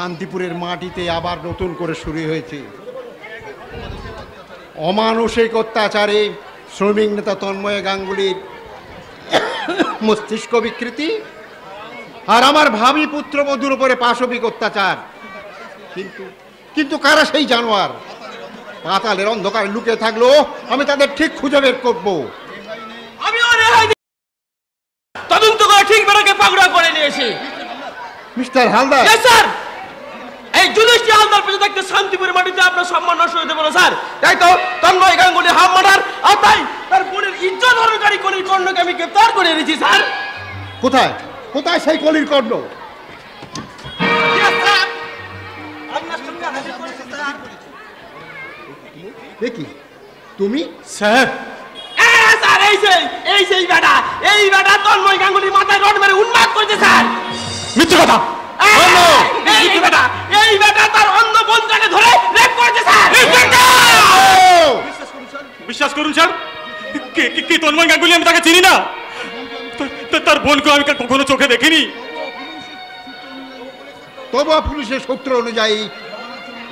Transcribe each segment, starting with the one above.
শান্তিপুরের মাটিতে আবার নতুন করে শুরু হয়েছে অমানসিক অত্যাচারে শ্রমিক নেতা তন্ময় গাঙ্গুলির মস্তিষ্ক বিকৃতি আর আমার ভাবি পুত্রবধূর উপরে পাশবিক অত্যাচার। কিন্তু কিন্তু কারা সেই জানোয়ার? পাতালের অন্ধকারে লুকিয়ে থাকলো আমি তাদের ঠিক খুঁজে বের করবো। তদন্ত করে ঠিক বেরোকে পাকড়াও করে নিয়েছি। মিস্টার হালদার। স্যার, এই যুধিষ্ঠির হালদার পেছনে থাকতে শান্তিপুরের মাটিতে আপনার সম্মান নষ্ট হতে পারে স্যার। তাই তো তন্ময় গাঙ্গুলি হাম মার্ডার আর তাই তার বোনের ইজ্জত হরণকারী কলির কর্ণকে আমি গ্রেফতার করে এনেছি স্যার। কোথায় কোথায় সেই কলির কর্ণ? দেখি তুমি স্যার। স্যার এই সেই বেটা তন্ময় গাঙ্গুলির মাথায় রড মেরে উন্মাদ করেছে স্যার। মিথ্যে কথা। এই বেটা তার অন্ধ বোনটাকে ধরে রেপ করেছে স্যার। বিশ্বাস করুন স্যার, কি তন্ময় গাঙ্গুলি আমি তাকে চিনি না। তার বোনকে আমি কখনো চোখে দেখিনি। তবুও পুলিশের সূত্র অনুযায়ী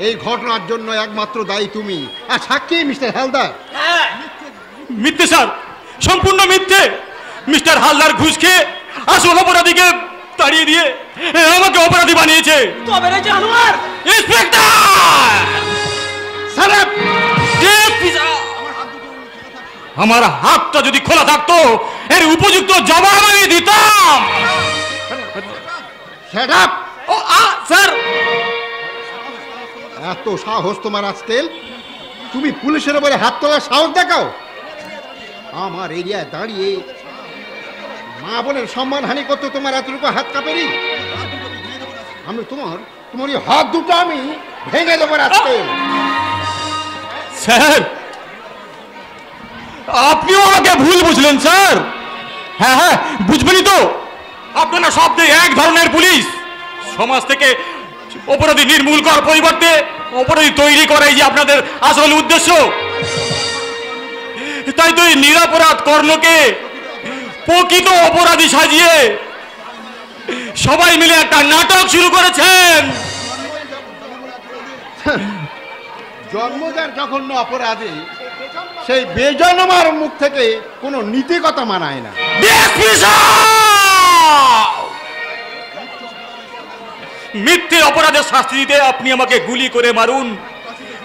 এই ঘটনার জন্য একমাত্র দায়ী তুমি, আর সাক্ষী মিস্টার হালদার। মিথ্যে স্যার, সম্পূর্ণ মিথ্যে। মিস্টার হালদার ঘুষ খেয়ে আসল অপরাধীকে তাড়িয়ে দিয়ে আমাকে অপরাধী বানিয়েছে। তবে রে জানোয়ার। ইন্সপেক্টর, আমার হাতটা যদি খোলা থাকতো এর উপযুক্ত জবাব আমি দিতাম। Shut up. স্যার, এত সাহস তোমার আজকেল? তুমি পুলিশের উপরে হাত তোলার সাহস দেখাও? আমার এরিয়ায় দাঁড়িয়ে মা বোনের সম্মানহানি করতে তোমার এতটুকু হাত কাঁপেনি? আমি তোমার এই হাত দুটো আমি ভেঙে দেবো আজকেল। স্যার, আপনিও আমাকে ভুল বুঝলেন স্যার। হ্যাঁ, বুঝবেনই তো। আপনারা সব এক ধরনের পুলিশ। সমাজ থেকে অপরাধী নির্মূল করার পরিবর্তে অপরাধী তৈরি করাই যে আপনাদের আসল উদ্দেশ্য। তাই তো এই নিরপরাধ কর্ণকে প্রকৃত অপরাধী সাজিয়ে সবাই মিলে একটা নাটক শুরু করেছেন। জন্মজার জঘন্য অপরাধী সেই বেজন্মার মুখ থেকে কোনো নীতি কথা মানায় না। মিথ্যে অপরাধের শাস্তি দিতে আপনি আমাকে গুলি করে মারুন,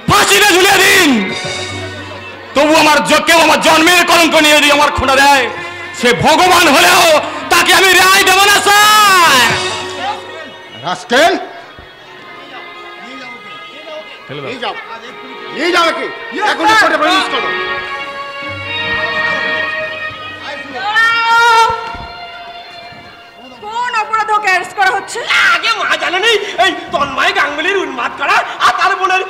ফাঁসিতে ঝুলিয়ে দিন, তবু কেউ আমার জন্মের কলঙ্ক নিয়ে যদি আমার খোঁড়া দেয়, সে ভগবান হলেও তাকে আমি রেহাই দেব না স্যার। রাস্কেল, নিয়ে যাও একে, এখন কোর্টে প্রডিউস করো। কোন অপরাধ ওকে অ্যারেস্ট করা হচ্ছে? আগে মা জানে নেই এই তন্ময় গাঙ্গুলির উন্মাদ করা আর তার বোনের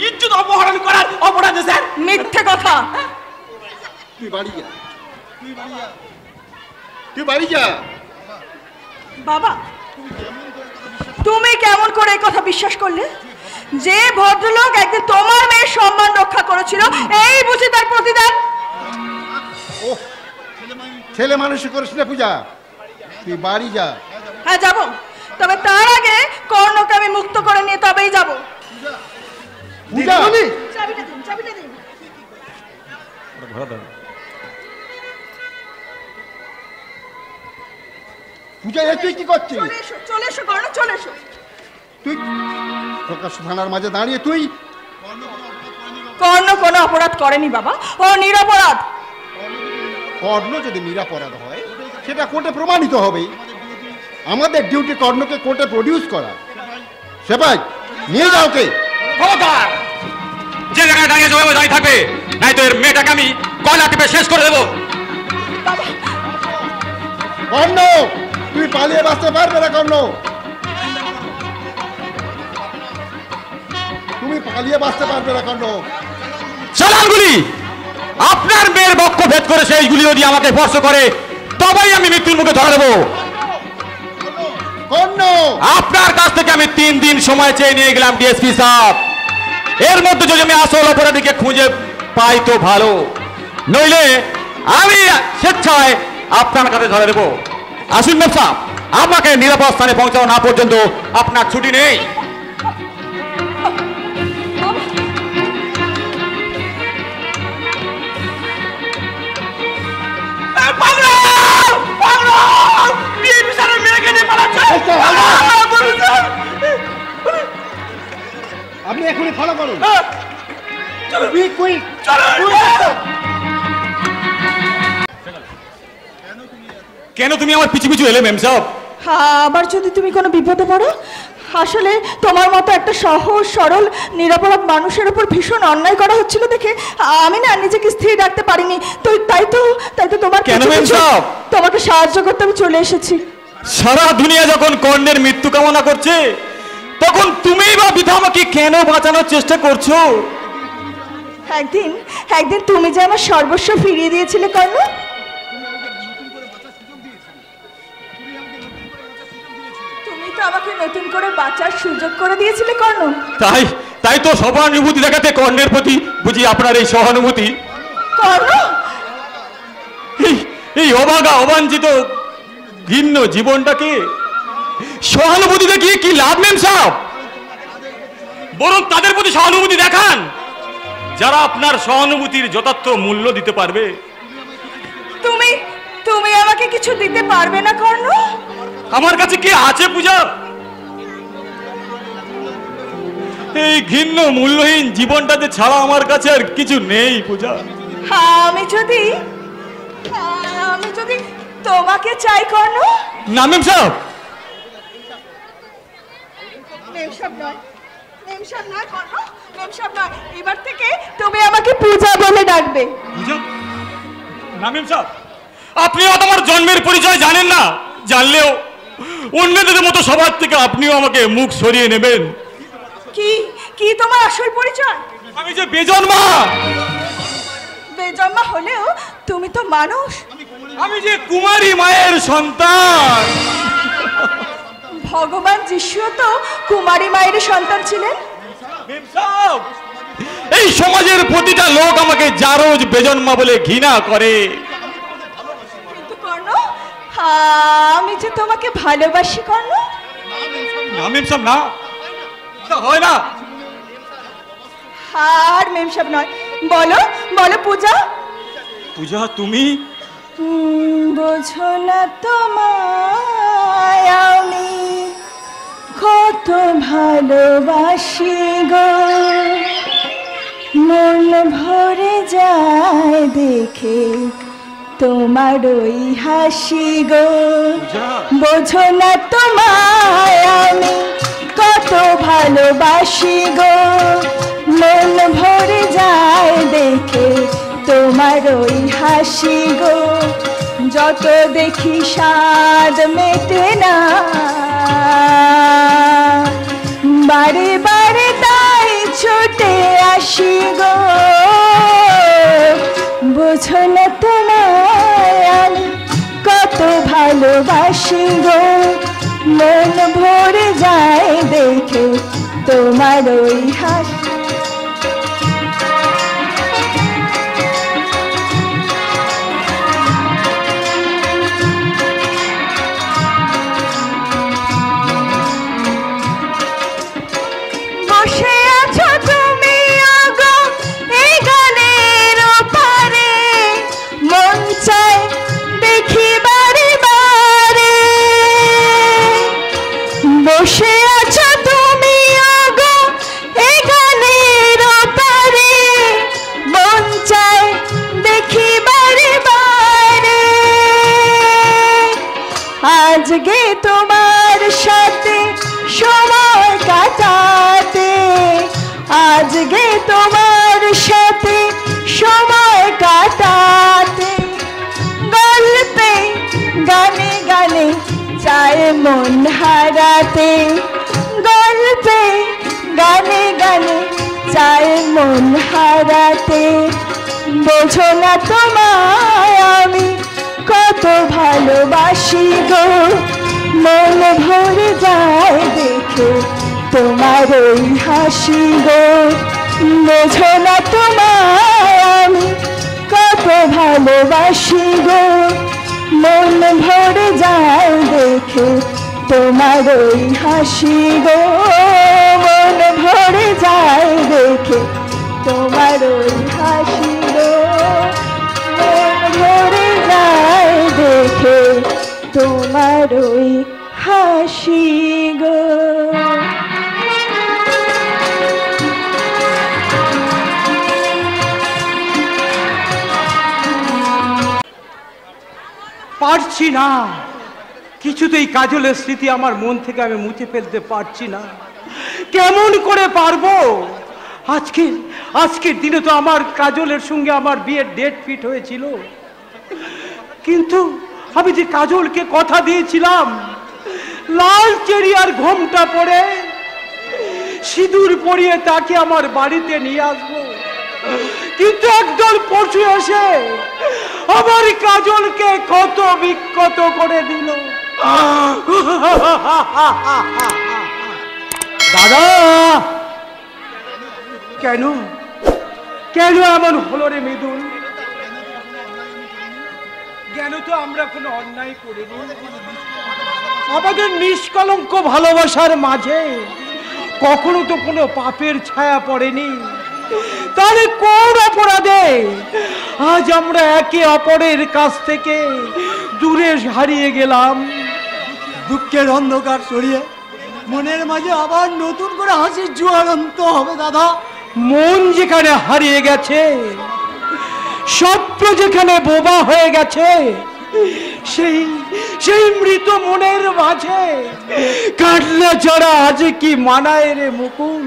ইজ্জত অপহরণ করার অপরাধে স্যার। মিথ্যে কথা। তুই বাড়ি যা, তুই বাড়ি যা। বাবা, তুমি কেমন করে এই কথা বিশ্বাস করলে? যে ভদ্রলোক একদিন তোমার মেয়ের সম্মান রক্ষা করেছিল, এই বুঝি তার প্রতিদান? ও ছেলে মানুষ করিস না পূজা, তুই বাড়ি যা। হ্যাঁ যাব, তবে তার আগে কর্ণকে আমি মুক্ত করে নিয়ে তবেই যাব। পূজা, চাবিটা দিন, চাবিটা দিন। পূজা, তুই কি করছিস? চলে এসো কর্ণ, চলে এসো। তুই প্রকাশ থানার মাঝে দাঁড়িয়ে তুই? কর্ণ কোনো অপরাধ করেনি বাবা, ও নিরপরাধ। কর্ণ যদি নিরপরাধ হয় সেটা কোর্টে প্রমাণিত হবে। আমাদের ডিউটি কর্ণকে কোর্টে প্রডিউস করা। সেপাই, নিয়ে যাও কে। যে জায়গায় দাঁড়িয়ে যাবে দাঁড়িয়ে থাকবে, নাই তো এর মেয়েটাকে আমি গলা টিপে শেষ করে দেবো। কর্ণ, তুই পালিয়ে বাঁচতে পারবে না। কর্ণ, তুমি পালিয়ে বাঁচতে পারবে না। কর্ণ, চালানগুলি আপনার মেয়ের বক্ষ ভেদ করে সেইগুলি যদি আমাকে স্পর্শ করে তবেই আমি মৃত্যুর মুখে ধরা দেবো। কর্ণ, আপনার কাছ থেকে আমি 3 দিন সময় চেয়ে নিয়ে গেলাম ডিএসপি সাহেব। এর মধ্যে যদি আমি আসল অপরাধীকে খুঁজে পাই তো ভালো, নইলে আমি স্বেচ্ছায় আপনার কাছে ধরে দেবো। আসুন মেম সাহেব, আমাকে নিরাপদ স্থানে পৌঁছানো না পর্যন্ত আপনার ছুটি নেই। আপনি এখনই ফলো করুন। চলো কুইক কুইক চলো কেন তুমি আমার পিছু পিছু এলে মেম সাহেব? আবার যদি তুমি কোনো বিপদে পড়ো, আসলে তোমার মতো একটা সহজ সরল নিরাপরাধ মানুষের উপর ভীষণ অন্যায় করা হচ্ছিল দেখে আমি না নিজেকে স্থির রাখতে পারিনি। তো তাই তো তোমার কেন পিছু ম্যাম পিছু সাহেব? তোমাকে সাহায্য করতে আমি চলে এসেছি। সারা দুনিয়া যখন কর্ণের মৃত্যু কামনা করছে, তখন তুমি বা বিধা আমাকে কেন বাঁচানোর চেষ্টা করছো? একদিন তুমি যে আমার সর্বস্ব ফিরিয়ে দিয়েছিলে কর্ণ, তুমি তো আমাকে নতুন করে বাঁচার সুযোগ করে দিয়েছিলে কর্ণ। তাই তো সহানুভূতি দেখাতে কর্ণের প্রতি বুঝি আপনার এই সহানুভূতি? কর্ণ, এই অবাগা অবাঞ্ছিত ঘৃণ্য জীবনটাকে সহানুভূতি দেখিয়ে কি লাভ মেম সাহেব? বরং তাদের প্রতি সহানুভূতি দেখান যারা আপনার সহানুভূতির যথার্থ মূল্য দিতে পারবে। তুমি আমাকে কিছু দিতে পারবে না কর্ণ? আমার কাছে কি আছে পূজা? এই ঘৃণ্য মূল্যহীন জীবনটাতে ছাড়া আমার কাছে আর কিছু নেই পূজা। আমি যদি তোমাকে চাই কর্ণ। না মেম সাহেব, এবার থেকে তুমি আমাকে পূজা বলে ডাকবে। পূজা? না মেম সাহেব, আপনিও তো আমার জন্মের পরিচয় জানেন না। জানলেও অন্যদের মতো সবার থেকে আপনিও আমাকে মুখ সরিয়ে নেবেন। কি তোমার আসল পরিচয়? আমি যে বেজন্মা। বেজন্মা হলেও তুমি তো মানুষ। আমি যে কুমারী মায়ের সন্তান। ভগবান যিশুও তো কুমারী মায়ের সন্তান ছিলেন। এই সমাজের প্রতিটা লোক আমাকে জারজ বেজন্মা বলে ঘৃণা করে। কিন্তু কর্ণ, আমি যে তোমাকে ভালোবাসি কর্ণ। না মেম সাহেব, না, হয় না। আর মেম সাহেব নয়, বলো পূজা। পূজা, তুমি বোঝো না তোমায় আমি কত ভালোবাসি গো, মন ভরে যায় দেখে তোমার ওই হাসি গো। বোঝো না তোমায় আমি কত ভালোবাসি গো, মন ভরে যায় দেখে তোমার ওই হাসি গো। যত দেখি স্বাদ মেটে না, বারে বারে তাই ছুটে আসি গো। বোঝো না তোমায় আমি কত ভালোবাসি গো, মন ভরে যায় দেখে তোমার ওই হাসি। বসে আছো তুমি আগো এই গানের ওপারে, মন চায় দেখি বারে বারে। বসে আছো তুমি আগো এই গানের ওপারে, মন চায় দেখি বারে বারে। আজকে তোমার সাথে সময় কাটাতে, আজকে তোমার সাথে সময় কাটাতে, গল্পে গানে গানে চায় মন হারাতে, গল্পে গানে গানে চায় মন হারাতে। বোঝো না তোমায় আমি কত ভালোবাসি গো, মন ভরে যায় দেখে তোমার ওই হাসি গো। বোঝো না তোমায় আমি কত ভালোবাসি গো, মন ভরে যায় দেখে তোমার ওই হাসি গো। মন ভরে যায় দেখে তোমার ওই হাসি গো, মন ভরে যায় দেখে তোমার ওই হাসি গো। পারছি না, কিছুতেই কাজলের স্মৃতি আমার মন থেকে আমি মুছে ফেলতে পারছি না। কেমন করে পারবো? আজকের দিনে তো আমার কাজলের সঙ্গে আমার বিয়ের ডেট ফিট হয়েছিল, কিন্তু আমি যে কাজলকে কথা দিয়েছিলাম লাল চেরি আর ঘোমটা পরে সিঁদুর পরিয়ে তাকে আমার বাড়িতে নিয়ে আসবো, কিন্তু একদল পশু এসে আমার কাজলকে কত বিক্ষত করে দিল। দাদা, কেন কেন এমন হলো রে মৃদুল? কেন তো আমরা কোনো অন্যায় করিনি, আমাদের নিষ্কলঙ্ক ভালোবাসার মাঝে কখনো তো কোনো পাপের ছায়া পড়েনি, তাহলে কোন অপরাধে আজ আমরা একে অপরের কাছ থেকে দূরে হারিয়ে গেলাম? দুঃখের অন্ধকার সরিয়ে মনের মাঝে আবার নতুন করে হাসির জোয়ার অন্ত হবে দাদা। মন যেখানে হারিয়ে গেছে, স্বপ্ন যেখানে বোবা হয়ে গেছে, সেই মৃত মনের মাঝে কাটলে চড়া আজ কি মানায় রে মুকুল?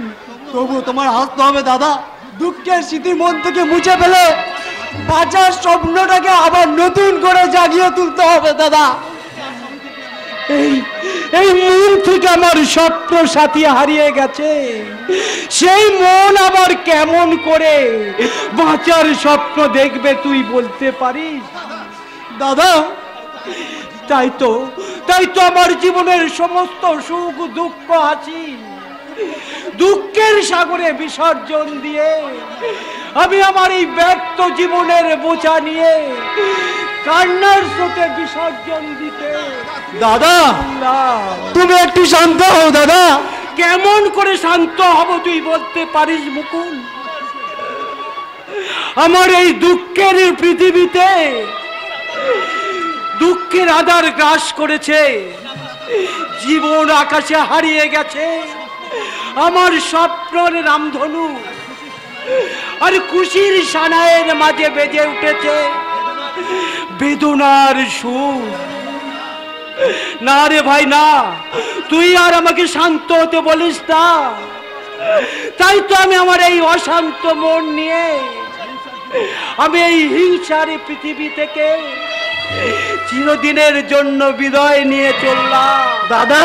তবু তোমার হাসতে হবে দাদা, দুঃখের স্মৃতি মন থেকে মুছে ফেলে বাঁচার স্বপ্নটাকে আবার নতুন করে জাগিয়ে তুলতে হবে দাদা। এই মন থেকে আমার স্বপ্ন সাথী হারিয়ে গেছে, সেই মন আবার কেমন করে বাঁচার স্বপ্ন দেখবে তুই বলতে পারিস? দাদা, তাই তো আমার জীবনের সমস্ত সুখ দুঃখ আছি দুঃখের সাগরে বিসর্জন দিয়ে আমি আমার এই ব্যর্থ জীবনের বোঝা নিয়ে কান্নার স্রোতে বিসর্জন দিতে। দাদা তুমি একটু শান্ত হও দাদা। কেমন করে শান্ত হব তুই বলতে পারিস মুকুল? আমার এই দুঃখের পৃথিবীতে দুঃখের আধার গ্রাস করেছে, জীবন আকাশে হারিয়ে গেছে আমার স্বপ্নের রামধনু, আর খুশির সানায়ের মাঝে বেজে উঠেছে বেদনার সুর। না রে ভাই না, তুই আর আমাকে শান্ত হতে বলিস না। তাই তো আমি আমার এই অশান্ত মন নিয়ে আমি এই হিংসার পৃথিবী থেকে চিরদিনের জন্য বিদায় নিয়ে চললাম। দাদা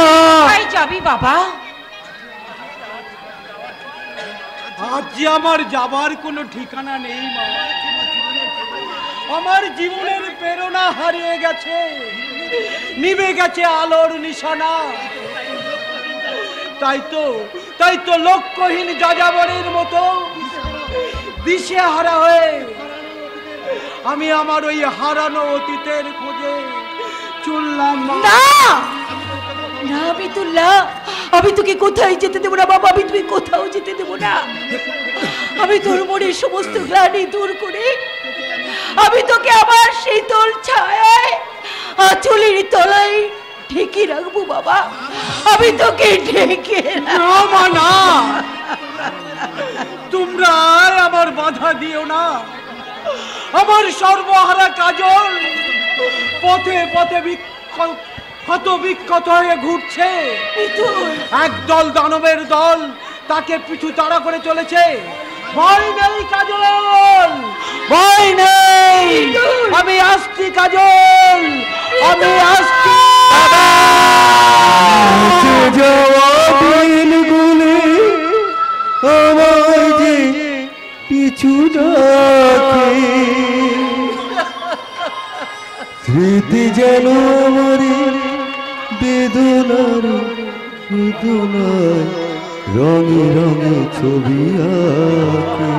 যাবি বাবা? আজ যে আমার যাবার কোনো ঠিকানা নেই মা, আমার জীবনের প্রেরণা হারিয়ে গেছে, নিভে গেছে আলোর নিশানা। তাই তো লক্ষ্যহীন যাযাবরের মতো দিশে হারা হয়ে আমি আমার ওই হারানো অতীতের খোঁজে চললাম। না না বিতুল্লাহ, আমি তোকে কোথায় যেতে দেবো না বাবা, আমি তুই কোথাও যেতে দেবো না। আমি তোর মনের সমস্ত গ্লানি দূর করে আমি তোকে আবার সেই তোর ছায়ায় আঁচলের তলায় ঢেকে রাখবো বাবা, আমি তোকে ঢেকে রাখবো। না, তোমরা আমার বাধা দিও না। আমার সর্বহারা কাজল পথে পথে ক্ষত বিক্ষত হয়ে ঘুরছে, একদল দানবের দল তাকে পিছু তাড়া করে চলেছে। ভয় নেই কাজল, ভয় নেই, আমি আসছি কাজল, আমি আসছি। পিছু স্মৃতি যেন মরি বেদনার বেদনায় রঙে রঙে ছবি আঁকে,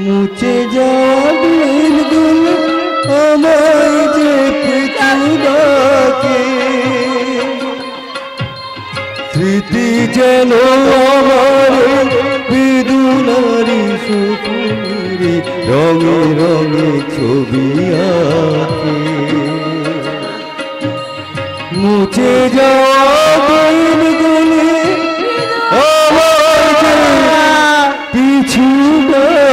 মুছে যাবে আমায় যে পিছু ডাকে। স্মৃতি যেন আমার বেদনারি সুখেরি রঙে রঙে ছবি আঁকে, মুছে যাওয়া দিনগুলি আমার যে পিছু ডাকে।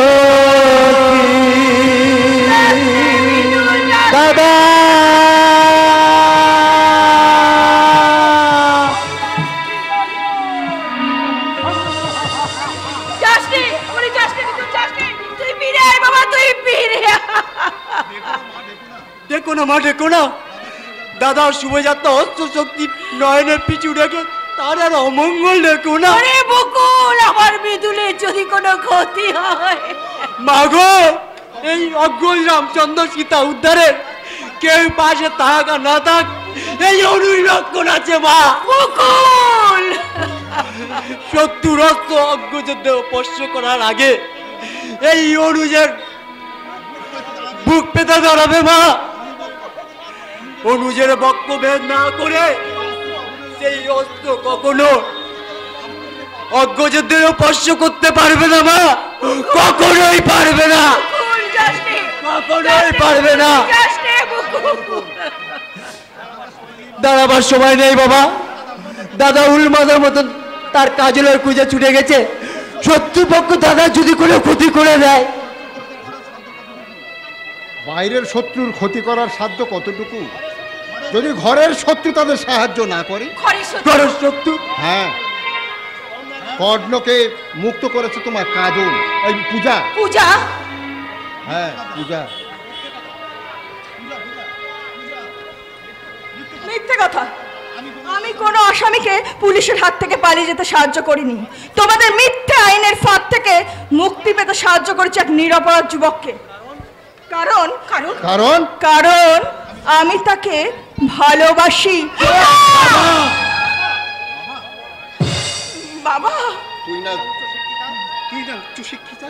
ডেকো না মা, ডেকো না। দাদার শুভযাত্রা অস্ত্র শক্তি নয়নের পিছু রেখে তার আর অমঙ্গল ডেকো না। আরে বকুল, আমার মৃদুলের যদি কোনো ক্ষতি হয়। মা গো, এই অগ্রজ রামচন্দ্র সীতা উদ্ধারের কেউ পাশে থাক আর না থাক, এই অনুই লক্ষণ আছে মা। বকুল, শত্রুর অস্ত্র অগ্রজের দেহ স্পর্শ করার আগে এই অনুজের বুক পেতে দাঁড়াবে মা। অনুজের বক্ষভেদ না করে সেই অস্ত্র কখনো অগ্রজের দেহ স্পর্শ করতে পারবে না মা, কখনোই পারবে না, বকুল যাস নে, কখনোই পারবে না। যাস নে বকুল। দাঁড়াবার সময় নেই বাবা। দাদা উলমাদের মতন তার কাজলের খুঁজে ছুটে গেছে। শত্রুপক্ষ দাদা যদি কোনো ক্ষতি করে দেয়, বাইরের শত্রুর ক্ষতি করার সাধ্য কতটুকু যদি ঘরের শত্রু তাদের সাহায্য না করে? ঘরের শত্রু, হ্যাঁ, কর্ণকে মুক্ত করেছে তোমার কাজল, এই পূজা। পূজা? হ্যাঁ, পূজা। মিথ্যে কথা। আমি কোনো আসামিকে পুলিশের হাত থেকে পালিয়ে যেতে সাহায্য করিনি। তোমাদের মিথ্যে আইনের ফাঁদ থেকে মুক্তি পেতে সাহায্য করেছে এক নিরপরাধ যুবককে। কারণ কারণ কারণ কারণ আমি তাকে ভালোবাসি। বাবা, তুই না শিক্ষিতা,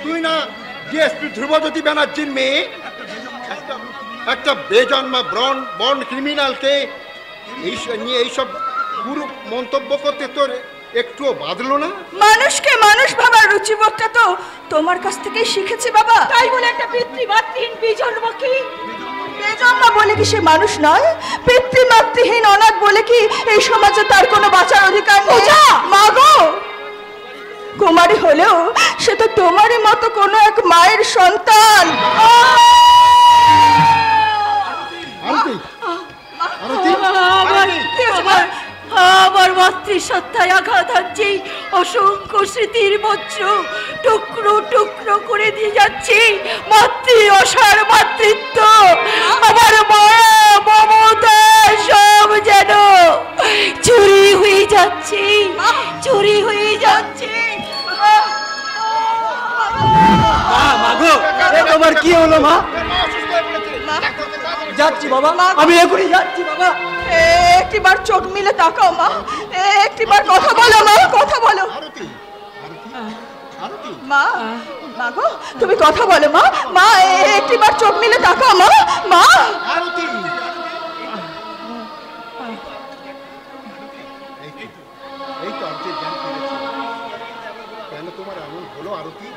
তুই না ডিএসপি ধ্রুবজ্যোতি ব্যানার্জির মেয়ে। একটা বেজন্মা বন্ড ক্রিমিনালকে নিয়ে এইসব পুরো মন্তব্য করতে তোর একটুও বাদলো না? মানুষকে মানুষ ভাবার রুচিবোধটা তো তোমার কাছ থেকেই শিখেছি বাবা। তাই বলে একটা পিতৃমাতৃহীন বিজন্মকে, বেজন্মা বলে কি সে মানুষ নয়? পিতৃমাতৃহীন অনাথ বলে কি এই সমাজে তার কোনো বাঁচার অধিকার নেই? মা গো, কুমারী হলেও সে তো তোমারই মতো কোনো এক মায়ের সন্তান। আমার মাতৃসত্তায় আঘাত হানছে। অসংখ্য স্মৃতির বজ্র টুকরো টুকরো করে দিয়ে যাচ্ছি। মাতৃ অসার মাতৃত্ব, আমার মায়া মমতা সব যেন চুরি হয়ে যাচ্ছে, চুরি হয়ে যাচ্ছে। মাগো, তোমার কি হলো মা? যাচ্ছি বাবা, আমি এখনই যাচ্ছি বাবা। একটিবার চোখ মিলে তাকাও মা, একটিবার কথা বলো মা, কথা বলো মা। মা গো, তুমি কথা বলো মা। মা, একটিবার চোখ মিলে তাকাও মা। মা, এই তো আরতি জ্ঞান করেছে। কেন তোমার এমন হলো আরতি?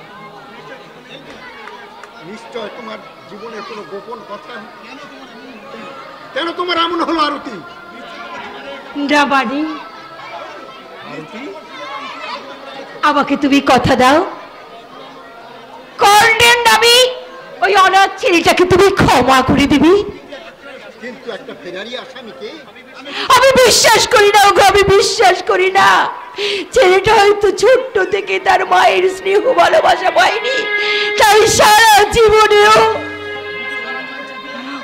নিশ্চয় তোমার জীবনের কোনো গোপন কথা। কেন তোমার এমন হলো আরতি? ডাবানি, আরতি, আমাকে তুমি কথা দাও, কর্ণের নামে ওই অনাথ ছেলেটাকে তুমি ক্ষমা করে দিবি। কিন্তু একটা ফেরারি আসামিকে আমি বিশ্বাস করি না ওগো, আমি বিশ্বাস করি না। ছেলেটা হয়তো ছোট্ট থেকে তার মায়ের স্নেহ ভালোবাসা পায়নি, তাই সারা জীবনেও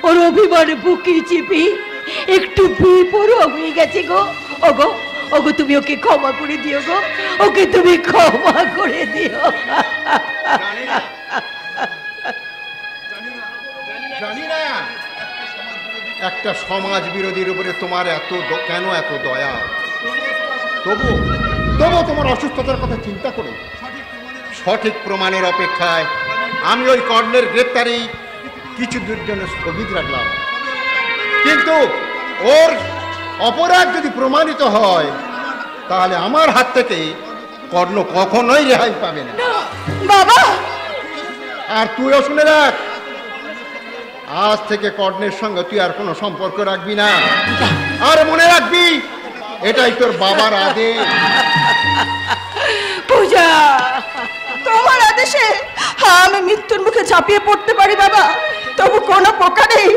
ওর অভিমানে বুকে চেপে একটু বেপরোয়া হয়ে গেছে গো। ওগো, ওগো তুমি ওকে ক্ষমা করে দিও গো, ওকে তুমি ক্ষমা করে দিও। জানি না একটা সমাজ বিরোধীর উপরে তোমার কেন এত দয়া? তবু তোমার অসুস্থতার কথা চিন্তা করে সঠিক প্রমাণের অপেক্ষায় আমি ওই কর্ণের গ্রেপ্তারি কিছু দূর জন্য স্থগিত রাখলাম। কিন্তু ওর অপরাধ যদি প্রমাণিত হয় তাহলে আমার হাত থেকে কর্ণ কখনোই রেহাই পাবে না বাবা। আর তুইও শুনে রাখ, আজ থেকে কর্ণের সঙ্গে তুই আর কোনো সম্পর্ক রাখবি না। আর মনে রাখবি, এটাই তোর বাবার আদেশ। পূজা, তোমার আদেশে আমি মৃত্যুর মুখে ঝাঁপিয়ে পড়তে পারি বাবা, তবু কোনো প্রকারেই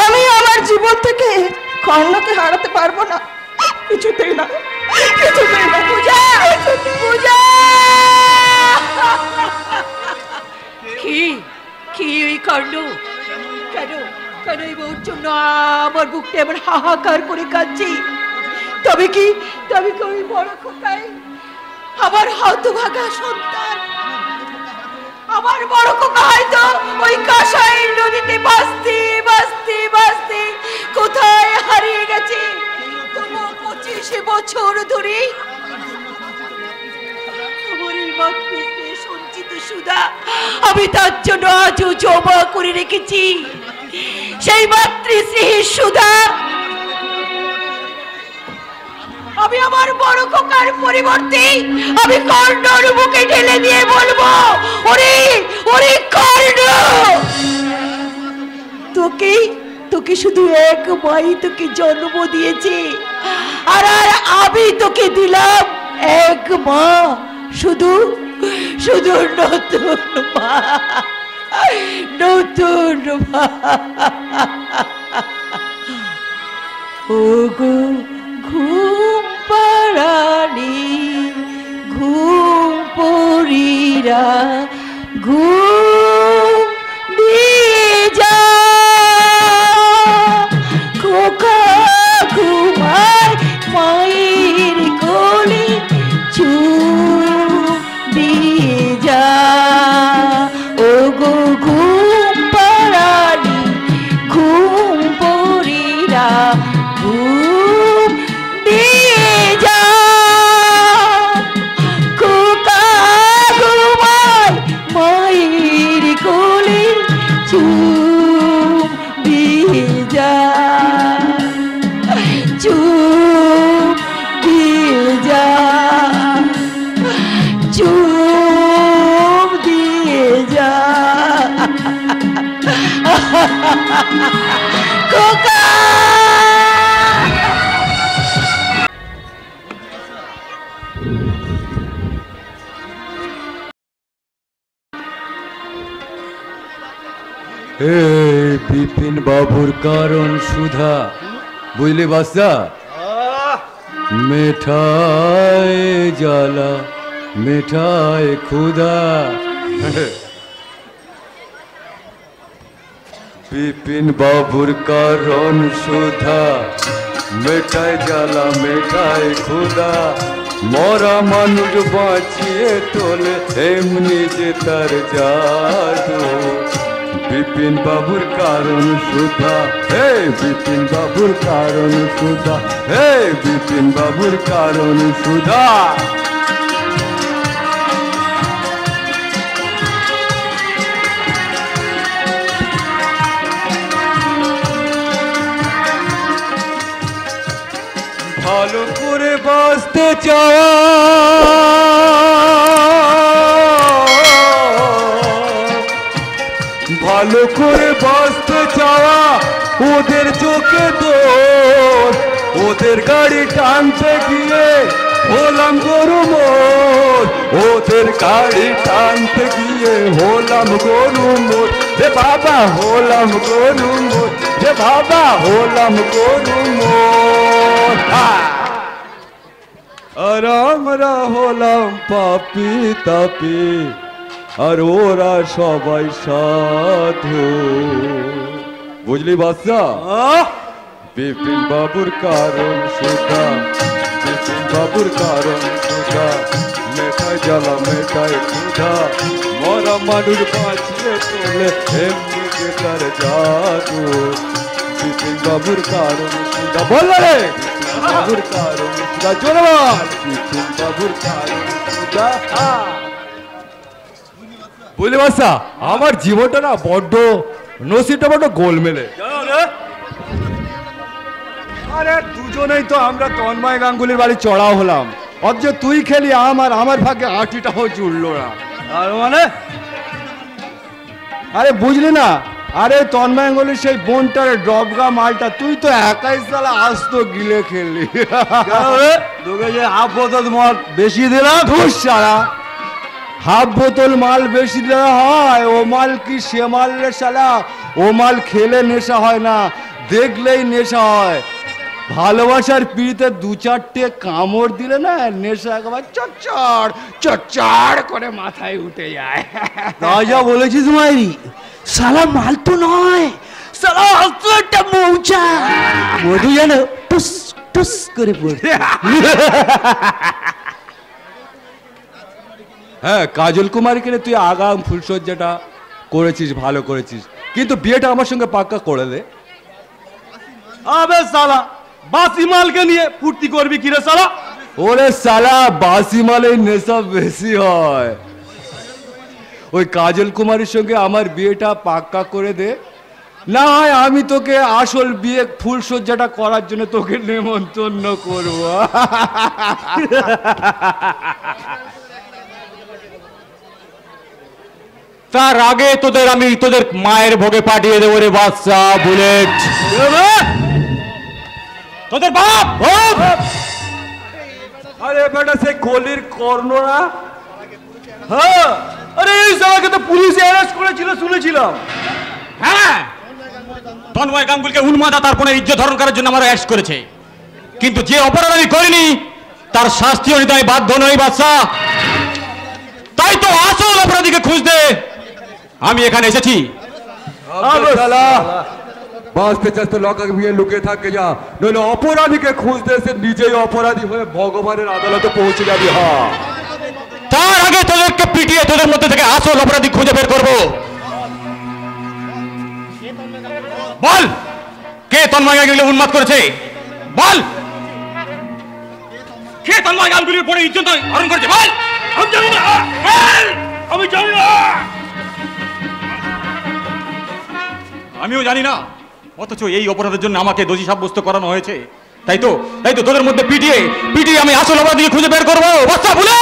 আমি আমার জীবন থেকে কর্ণকে হারাতে পারবো না, কিছুতেই না, কিছুতেই না। পূজা, পূজা। কি কি ওই কর্ণ? কেন কেন আমার বুকটা এবার হাহাকার করে কাঁদছি। তবে কি ওই বড় খোকাই আমার হতভাগা সন্তান, আমার বড় খোকা হয়তো ওই কাঁসাই নদীতে বাঁচতে বাঁচতে বাঁচতে কোথায় হারিয়ে গেছে। তবু 25 বছর ধরে আমার এই মাতৃতে সঞ্চিত সুধা আমি তার জন্য আজও জমা করে রেখেছি। সেই মাতৃস্নেহের সুধা আমি আমার বড় খোকার পরিবর্তে আমি কর্ণর বুকে ঢেলে দিয়ে বলবো, ওরে ওরে কর্ণ, তোকে শুধু এক মাই তোকে জন্ম দিয়েছে, আর আমি তোকে দিলাম এক মা, শুধু নতুন মা, নতুন মা। ওগো ঘুম পাড়ানি ঘুম পড়িরা ঘুম দিয়ে যা, খোকা ঘুমায় মায়ের কোলে চুপ দিয়ে যা। ওগো ঘুম পাড়ানি ঘুম পড়িরা ঘুম দিয়ে যা, খোকা ঘুমায় মায়ের কোলে চুপ দিয়ে যা, চুপ দিয়ে যা, চুপ দিয়ে যা। খোকা বিপিন বাবুর কারণ সুধা, বুঝলি বাচ্চা? মেঠায় জ্বালা মেঠায় ক্ষুধা, বিপিন বাবুর কারণ সুধা, মেঠায় জ্বালা মেঠায় ক্ষুধা, মরা মানুষ বাঁচিয়ে তোলে এমনি যে তার জাদু। বিপিন বাবুর কারণ সুধা, হে বিপিন বাবুর কারণ সুধা, হে বিপিন বাবুর কারণ সুধা। ভালো করে বাঁচতে চাওয়া, ভালো করে বাঁচতে চাওয়া ওদের চোখে দোষ, ওদের গাড়ি টানতে গিয়ে হলাম গরু মোর, ওদের গাড়ি টানতে গিয়ে হলাম গরু মোর, রে বাবা হলাম গরু মোর, রে বাবা হলাম গরু মোর। আর আমরা হলাম পাপি তাপি, আর ওরা সবাই সাধু, বুঝলি বাচ্চা? বিপিন বাবুর কারণ সুধা, বিপিন বাবুর কারণ সুধা, মেঠায় জ্বালা মেঠায় ক্ষুধা, মরা মানুষ বাঁচিয়ে তোলে এমনি যে তার জাদু। বিপিন বাবুর কারণ সুধা, বল রে বিপিন বাবুর কারণ সুধা, জোরে বল বিপিন বাবুর কারণ সুধা। বুঝলি বাচ্চা, আমার জীবনটা না বড্ড নসিবটা বড্ড গোলমেলে। আরে দুজনেই তো আমরা তন্ময় গাঙ্গুলির বাড়ি চড়াও হলাম, অথচ তুই খেলি আমার ভাগ্যে আটিটাও জুড়লো না। আর মানে আরে বুঝলি না, আরে তন্ময় গাঙ্গুলির সেই বোনটার ডবগা মালটা তুই তো একাই সালা আসতো গিলে খেললি। তোকে যে হাফ বোতল মাল বেশি দিলাম, ধুস সারা হাফ বোতল মাল বেশি দেওয়া হয়, ও মাল কি সে মাল রে শালা, ও মাল খেলে নেশা হয় না, দেখলেই নেশা হয়। ভালোবাসার পিড়িতে দু চারটে কামড় দিলে না নেশা একেবারে চচ্চড় চচ্চড় করে মাথায় উঠে যায়। তা যা বলেছিস মাইরি, শালা মাল তো নয়, সালা তো একটা মৌচা মধু যেন টুস টুস করে পড়ছে। হ্যাঁ, কাজল কুমারীকে নিয়ে তুই আগাম ফুলসজ্জাটা করেছিস, ভালো করেছিস, কিন্তু বিয়েটা আমার সঙ্গে পাক্কা করে দে। আবে সালা বাসি মালকে নিয়ে ফুর্তি করবি কি রে সালা? ওরে সালা, বাসি মালের নেশা বেশি হয়। ওই কাজল কুমারীর সঙ্গে আমার বিয়েটা পাক্কা করে দে, না হয় আমি তোকে আসল বিয়ে ফুলসজ্জাটা করার জন্য তোকে নেমন্তন্ন করব। তার আগে আমি তোদের মায়ের ভোগে পাঠিয়ে দেবো রে বাচ্চা বুলেট। তোদের বাপ আরে বেটা, সে কলির কর্ণরা। হ্যাঁ, আরে এই সালাকে তো পুলিশ অ্যারেস্ট করেছিল শুনেছিলাম। হ্যাঁ, তন্ময় গাঙ্গুলিকে উন্মাদা তার বোনের ইজ্জত হরণ করার জন্য আমার অ্যারেস্ট করেছে, কিন্তু যে অপরাধ আমি করিনি তার শাস্তিও নিতে আমি বাধ্য নই বাচ্চা। তাই তো আসল অপরাধীকে খুঁজতে আমি এখানে এসেছি। বাঁচতে চাচ্ছে লকার বিয়ে লুকে থাকে যা, নইলে অপরাধীকে খুঁজতে এসে নিজেই অপরাধী হয়ে ভগবানের আদালতে পৌঁছে যাবি। হ্যাঁ, তার আগে তোদেরকে পিটিয়ে তোদের মধ্যে থেকে আসল অপরাধী খুঁজে বের করব। বল, কে তন্ময় গাঙ্গুলি উন্মাদ করেছে? বল, কে তন্ময় গাঙ্গুলির পরে ইজ্জত হরণ করেছে? বল। আমি জানি না, আমি জানি না। আমিও জানি না, অথচ এই অপরাধের জন্য আমাকে দোষী সাব্যস্ত করানো হয়েছে। তাই তো তোদের মধ্যে পিটিয়ে আমি আসল অপরাধী খুঁজে বের করবো বাচ্চা বলে।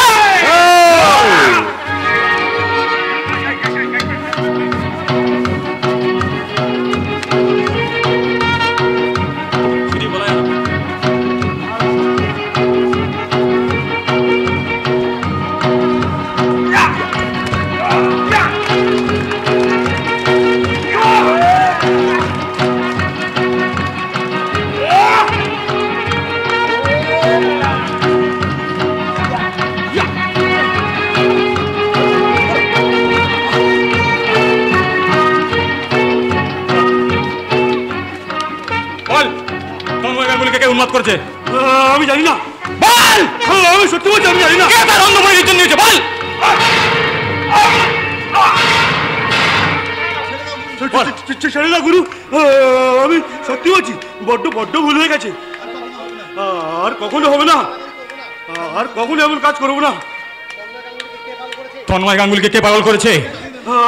উন্মাদ করেছে? আমি জানি না। বল, আমি সত্যি বলছি আমি জানি না। কে তার অন্ধময় ইজ্জত নিয়েছে? বল। ছেড়ে না গুরু, আমি সত্যি বলছি, বড্ড ভুল হয়ে গেছে। আর কখনো হবে না, আর কখনো এমন কাজ করবো না। তন্ময় গাঙ্গুলিকে কে পাগল করেছে?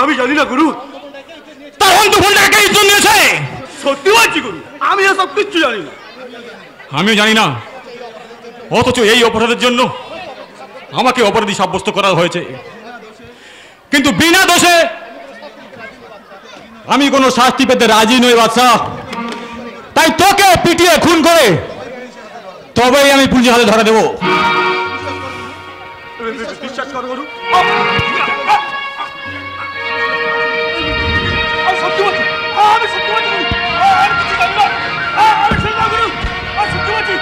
আমি জানি না গুরু। তার অন্ধফোনটা কে ইজ্জত নিয়েছে? সত্যি বলছি গুরু, আমি এসব কিচ্ছু জানি না। আমিও জানি না, অথচ এই অপরাধের জন্য আমাকে অপরাধী সাব্যস্ত করা হয়েছে, কিন্তু বিনা দোষে আমি কোনো শাস্তি পেতে রাজি নই বাচ্চা। তাই তোকে পিটিয়ে খুন করে তবেই আমি পুলিশের হাতে ধরা দেবো। বিশ্বাস কর গুরু, আমি সত্যি বলছি, আমি কিছু জানি না। আমি ছেড়ে না গুরু, আমি সত্যি বলছি।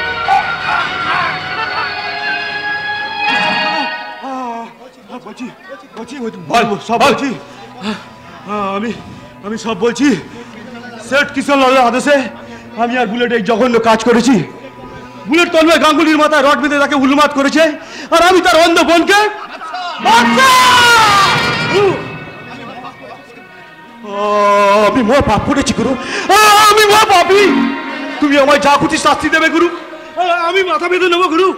আমি সব বলছি। সেট কিশোর লালের আদেশে আমি আর বুলেট এই জঘন্য কাজ করেছি। বুলেট তন্ময় গাঙ্গুলির মাথায় রড বেঁধে তাকে উন্মাদ করেছে, আর আমি তার অন্ধ বোনকে আমি মহা পাপ করেছি গুরু, আমি মহা পাপী। তুমি আমায় যা খুশি শাস্তি দেবে গুরু, আমি মাথা বেঁধে নেবো গুরু।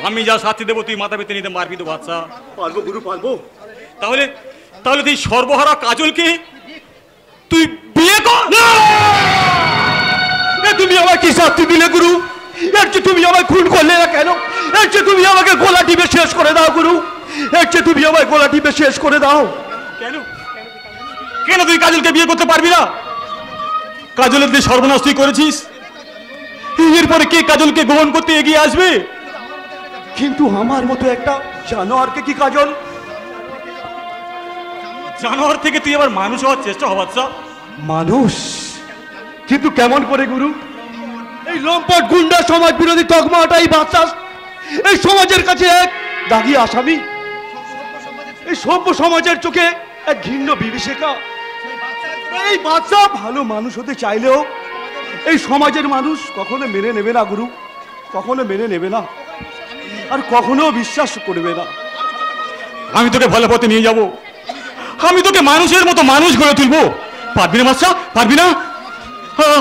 আমি যা শাস্তি দেবো তুই মাথা পেতে নিতে মারবি তো বাচ্চা? পারবো গুরু, পারবো। তাহলে তুই সর্বহারা কাজলকে তুই বিয়ে কর। তুমি আমায় কি শাস্তি দিলে গুরু? এর চেয়ে তুমি আমায় খুন করলে না কেন? এর চেয়ে তুমি আমাকে গোলা টিপে শেষ করে দাও গুরু, এর চেয়ে তুমি আমায় গোলা টিপে শেষ করে দাও। কেন কেন তুই কাজলকে বিয়ে করতে পারবি না? কাজলের দিয়ে সর্বনাশ তুই করেছিস, এরপরে কে কাজলকে গ্রহণ করতে এগিয়ে আসবে? কিন্তু আমার মতো একটা জানোয়ারকে কি কাজল? জানোয়ার থেকে তুই আবার মানুষ হওয়ার চেষ্টা হবাচ্ছা? মানুষ? কিন্তু কেমন করে গুরু? এই লম্পট গুন্ডা সমাজ বিরোধী তকমাটাই বাচ্চা এই সমাজের কাছে এক দাগি আসামি, এই সভ্য সমাজের চোখে এক ঘৃণ্য বিভীষিকা। এই বাচ্চা ভালো মানুষ হতে চাইলেও এই সমাজের মানুষ কখনো মেনে নেবে না গুরু, কখনো মেনে নেবে না, আর কখনো বিশ্বাস করবে না। আমি তোকে ভালো পথে নিয়ে যাব, আমি তোকে মানুষের মতো মানুষ গড়ে তুলবো। পারবি না বাচ্চা, পারবি না?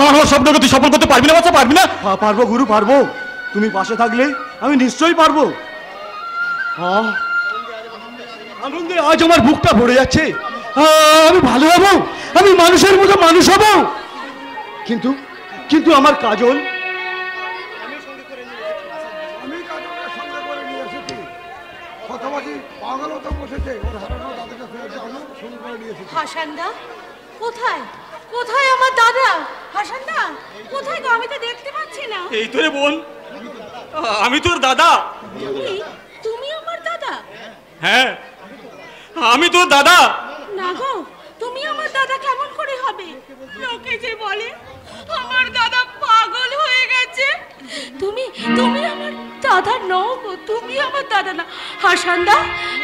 আমার স্বপ্নকে তুই সফল করতে পারবি না বাচ্চা, পারবি না? পারবো গুরু, পারবো। তুমি পাশে থাকলে আমি নিশ্চয়ই পারবো। আনন্দে আজ আমার বুকটা ভরে যাচ্ছে। আমি ভালো হব, আমি মানুষের মতো মানুষ হব। কিন্তু কিন্তু আমার কাজল, হাসানদা কোথায়? কোথায় আমার দাদা? হাসানদা কোথায় গো? আমি তো দেখতে পাচ্ছি না। এই তো রে বোন, আমি তোর দাদা। তুমি আমার দাদা? হ্যাঁ, আমি তোর দাদা। না গো, তুমি আমার দাদা কেমন করে হবে? লোকে যে বলে আমার দাদা পাগল হয়ে গেছে। তুমি তুমি আমার দাদা নও গো, তুমি আমার দাদা না। হাসানদা,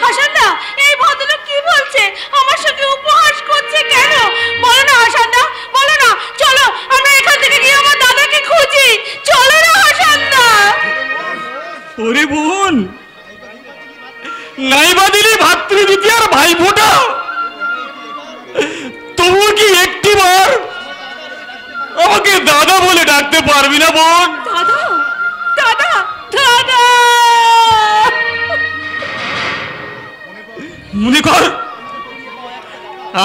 হাসানদা, এই ভদ্রলোক কি বলছে? আমার সঙ্গে উপহাস করছে কেন? বলো না হাসানদা, বলো না। চলো আমরা এখান থেকে গিয়ে আমার দাদাকে খুঁজি। চলো না হাসানদা। ওরে বোন, নাইবা দিলি ভাতৃদ্বিতীয়ার ভাই ফোটা, তবু কি একটি বার আমাকে দাদা বলে ডাকতে পারবি না বোন? দাদা, দাদা, দাদা। মনে কর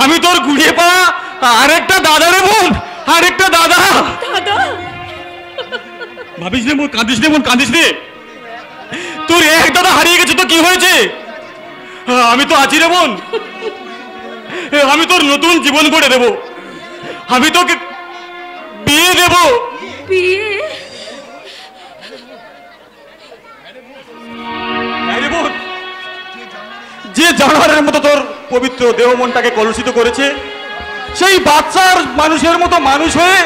আমি তোর গুড়িয়ে পা আরেকটা দাদা রে বোন, আরেকটা দাদা। দাদা ভাবিস নে বোন, কাঁদিস নে বোন, কাঁদিস নে। তোর এক দাদা হারিয়ে গেছে তো কি হয়েছে? আমি তো আছি রে বোন, আমি তোর নতুন জীবন গড়ে দেব, আমি তোকে বিয়ে দেব। বিয়ে? যে জানোয়ারের মতো তোর পবিত্র দেহ মনটাকে কলুষিত করেছে, সেই বাচ্চার মানুষের মতো মানুষ হয়ে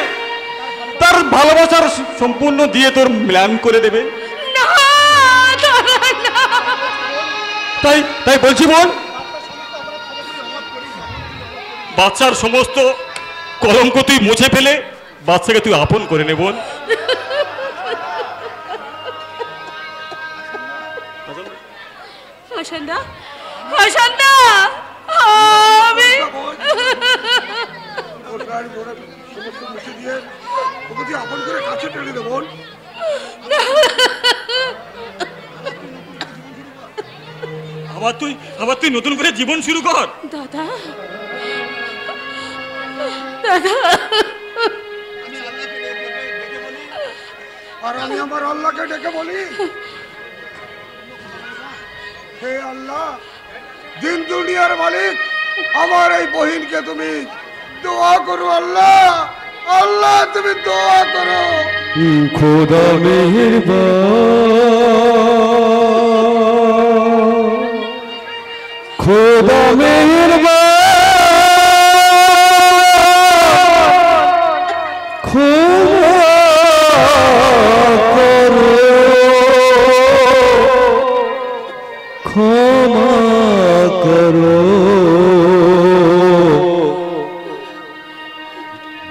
তার ভালোবাসার সম্পূর্ণ দিয়ে তোর মিলান করে দেবে। না দাদা, না। তাই তাই বলছি বোন, বাচ্চার সমস্ত কলঙ্ক তুই মুছে ফেলে বাচ্চাকে তুই আপন করে নে বোন। হাসানদা, হাসানদা, আমি আবার তুই নতুন করে জীবন শুরু কর। দাদা, দাদা। আর আমি আমার আল্লাহকে ডেকে বলি, হে আল্লাহ, দিন দুনিয়ার মালিক, আমার এই বহিনকে তুমি দোয়া করো। আল্লাহ, আল্লাহ তুমি দোয়া করো। খোদা মেহেরবান, খোদা মেহেরবান, খোদা করো, ক্ষমা করো,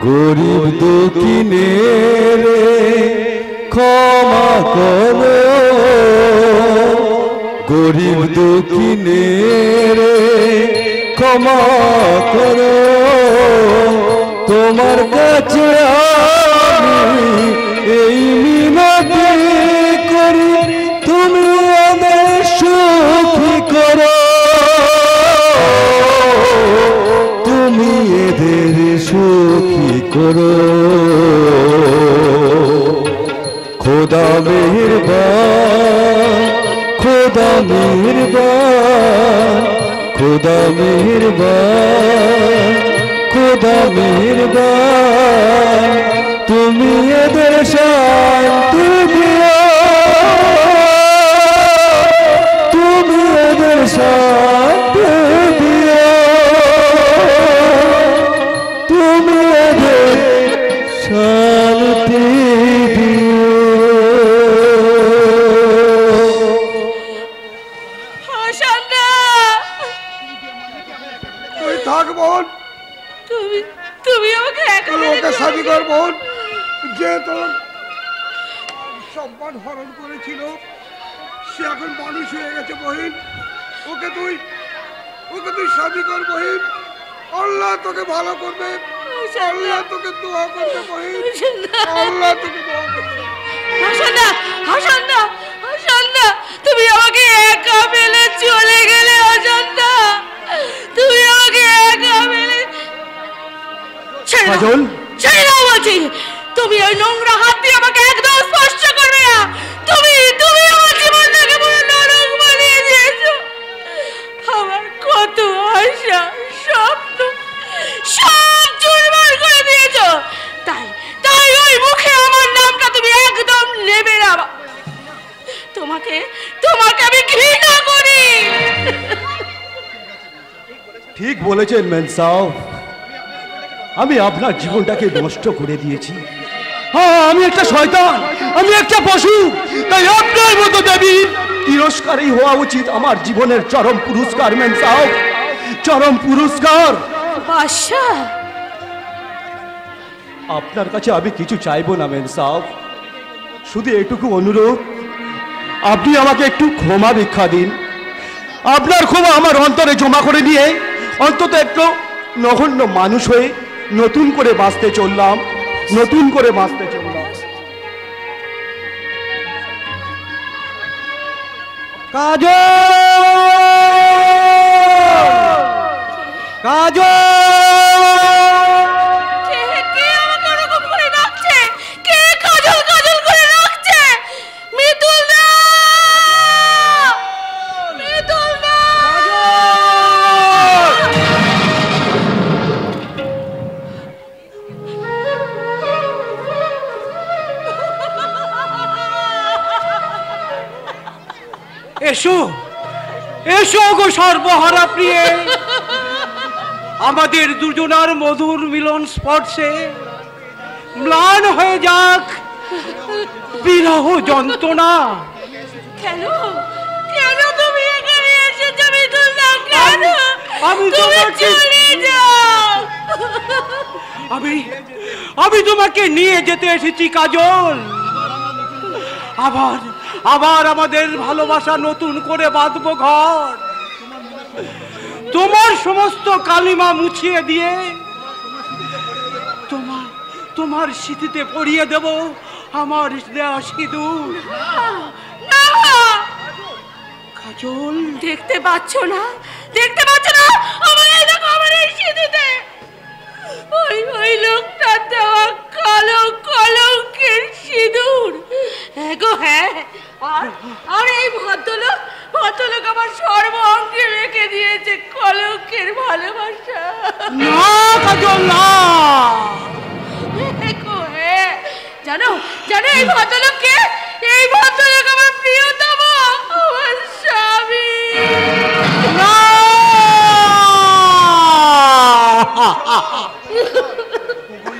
গরিব দুঃখিনের ক্ষমা করো, গরিব দুঃখিনের ক্ষমা করো। তোমার কাছে আমি এই মিনতি করি, তুমি আমাদের সুখী করো, তুমি এদের সুখী করো। খোদা মেহেরবান, খোদা মেহেরবান, খোদা মেহেরবান, খোদা মেহেরবান, তুমি এদের শান্তি দিও, তুমি এদের শান্তি দিও, তুমি এদের শান্তি দিও। হাসানদা, তুই থাক বোন, তুমি তুমি আমাকে একা ওকে শাদি কর বোন, যে তোর সম্মান হরণ করেছিল সে এখন মানুষ হয়ে গেছে বহিন। ওকে তুই শাদি কর বহিন, আল্লাহ তোকে ভালো করবে, আল্লাহ তোকে দোয়া করবে বহিন, আল্লাহ তোকে দোয়া করবে। হাসান্না, তুমি আমাকে একা ফেলে চলে গেলে। হাসান্না, তুমি আমাকে একা ফেলে কাজল, ছেড়ে দাও বলছি। তুমি ওই নোংরা হাত দিয়ে আমাকে একদম স্পর্শ করবে না। তুমি আমার জীবনটাকে পুরো নরক বানিয়ে দিয়েছো। আমার কত আশা স্বপ্ন সব চুরমার করে দিয়েছো। তাই ওই মুখে আমার নামটা তুমি একদম নেবে না। তোমাকে আমি ঘৃণা করি। ঠিক বলেছেন মেম সাহেব, আমি আপনার জীবনটাকে নষ্ট করে দিয়েছি। হ্যাঁ, আমি একটা শয়তান, আমি একটা পশু। তাই আপনার মতো দেবী তিরস্কারই হওয়া উচিত আমার জীবনের চরম পুরস্কার মেম সাহেব, চরম পুরস্কার। বাদশা, আপনার কাছে আমি কিছু চাইবো না মেম সাহেব, শুধু এটুকু অনুরোধ, আপনি আমাকে একটু ক্ষমা ভিক্ষা দিন। আপনার ক্ষমা আমার অন্তরে জমা করে নিয়ে অন্তত একটু নগণ্য মানুষ হয়ে নতুন করে বাঁচতে চললাম। কাজল, এসো গো সর্বহারা প্রিয়ে, আমাদের দুজনার মধুর মিলন স্পর্শে ম্লান হয়ে যাক বিরহ যন্ত্রণা। কেন তুমি এখানে এসেছো মিতুলদা? কেন তুমি চলে যাও? আমি তোমাকে নিয়ে যেতে এসেছি কাজল। আবার আমাদের ভালোবাসা নতুন করে বাঁধবো ঘর। তোমার সমস্ত কালিমা মুছিয়ে দিয়ে তোমার স্মৃতিতে পড়িয়ে দেব আমার দেয়া সিঁদুর। কাজল, দেখতে পাচ্ছ না আমার এই স্মৃতিতে ওই লোকটার দেওয়া কালো কলঙ্কের সিঁদুর। হ্যাঁ, আর এই ভদ্রলোক আমার সর্ব অঙ্গে রেখে দিয়েছে কলঙ্কের ভালোবাসা। না কাজল, না। জানো এই ভদ্রলোককে? এই ভদ্রলোক আমার প্রিয়তম, আমার স্বামী।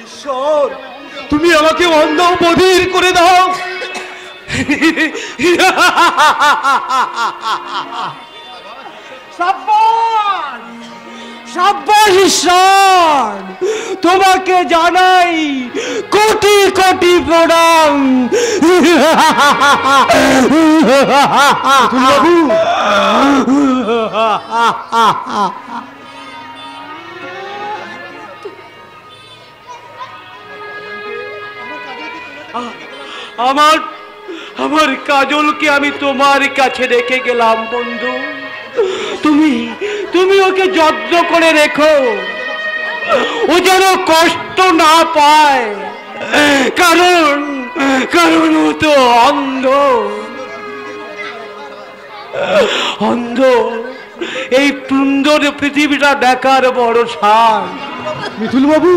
ঈশ্বর, তুমি আমাকে অন্ধ বধির করে দাও। সাব্বাস ঈশ্বর, তোমাকে জানাই কোটি কোটি প্রণাম। আমার কাজলকে আমি তোমার কাছে রেখে গেলাম বন্ধু। তুমি ওকে যত্ন করে রেখো, ও যেন কষ্ট না পায়, কারণ ও তো অন্ধ। এই সুন্দর পৃথিবীটা দেখার বড় সার। মিথুল বাবু,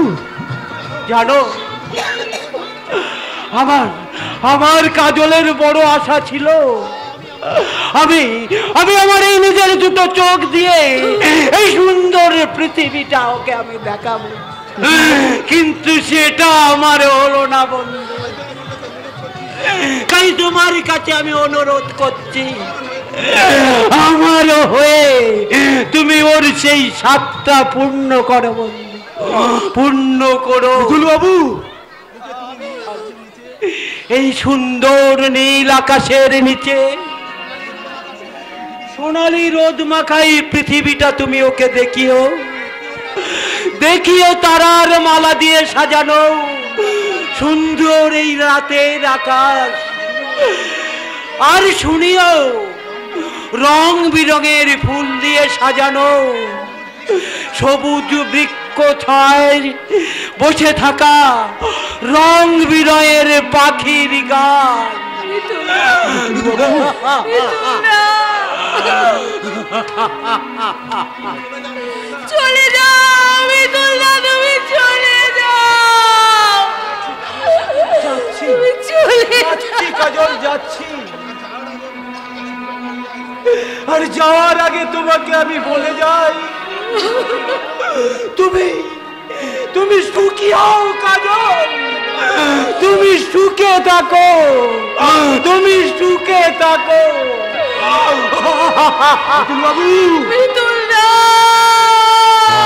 জানো আমার কাজলের বড় আশা ছিল আমি আমার এই নিজের দুটো চোখ দিয়ে এই সুন্দর পৃথিবীটা ওকে আমি দেখাবো, কিন্তু সেটা আমার হলো না বন্ধু। তাই তোমার কাছে আমি অনুরোধ করছি, আমার হয়ে তুমি ওর সেই সাতটা পূর্ণ করো বন্ধু। পূর্ণ করো বাবু। এই সুন্দর নীল আকাশের নিচে সোনালী রোদ মাখাই পৃথিবীটা তুমি ওকে দেখিও, দেখিও তারার মালা দিয়ে সাজানো সুন্দর এই রাতের আকাশ, আর শুনিও রং বিরঙের ফুল দিয়ে সাজানো সবুজ বৃক্ষ ছায় বসে থাকা রং বিরঙের পাখির গান। চলে যাও মিতুলদা, তুমি চলে যাও। তুমি চলে যাচ্ছি কাজল, যাচ্ছি। আর যাওয়ার আগে তোমাকে আমি বলে যাই, তুমি সুখী হও কাজল, তুমি সুখে থাকো, তুমি সুখে থাকো। বাবু,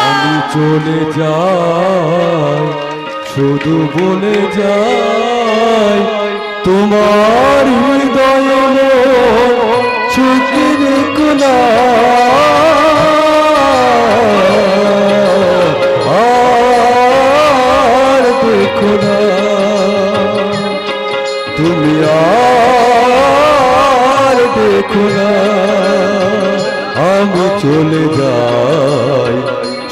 আমি চলে যাই, শুধু বলে যাই তোমার হৃদয়ে চোখের কোনা আর দেখো না, তুমি আর দেখো না। আমি চলে যাই,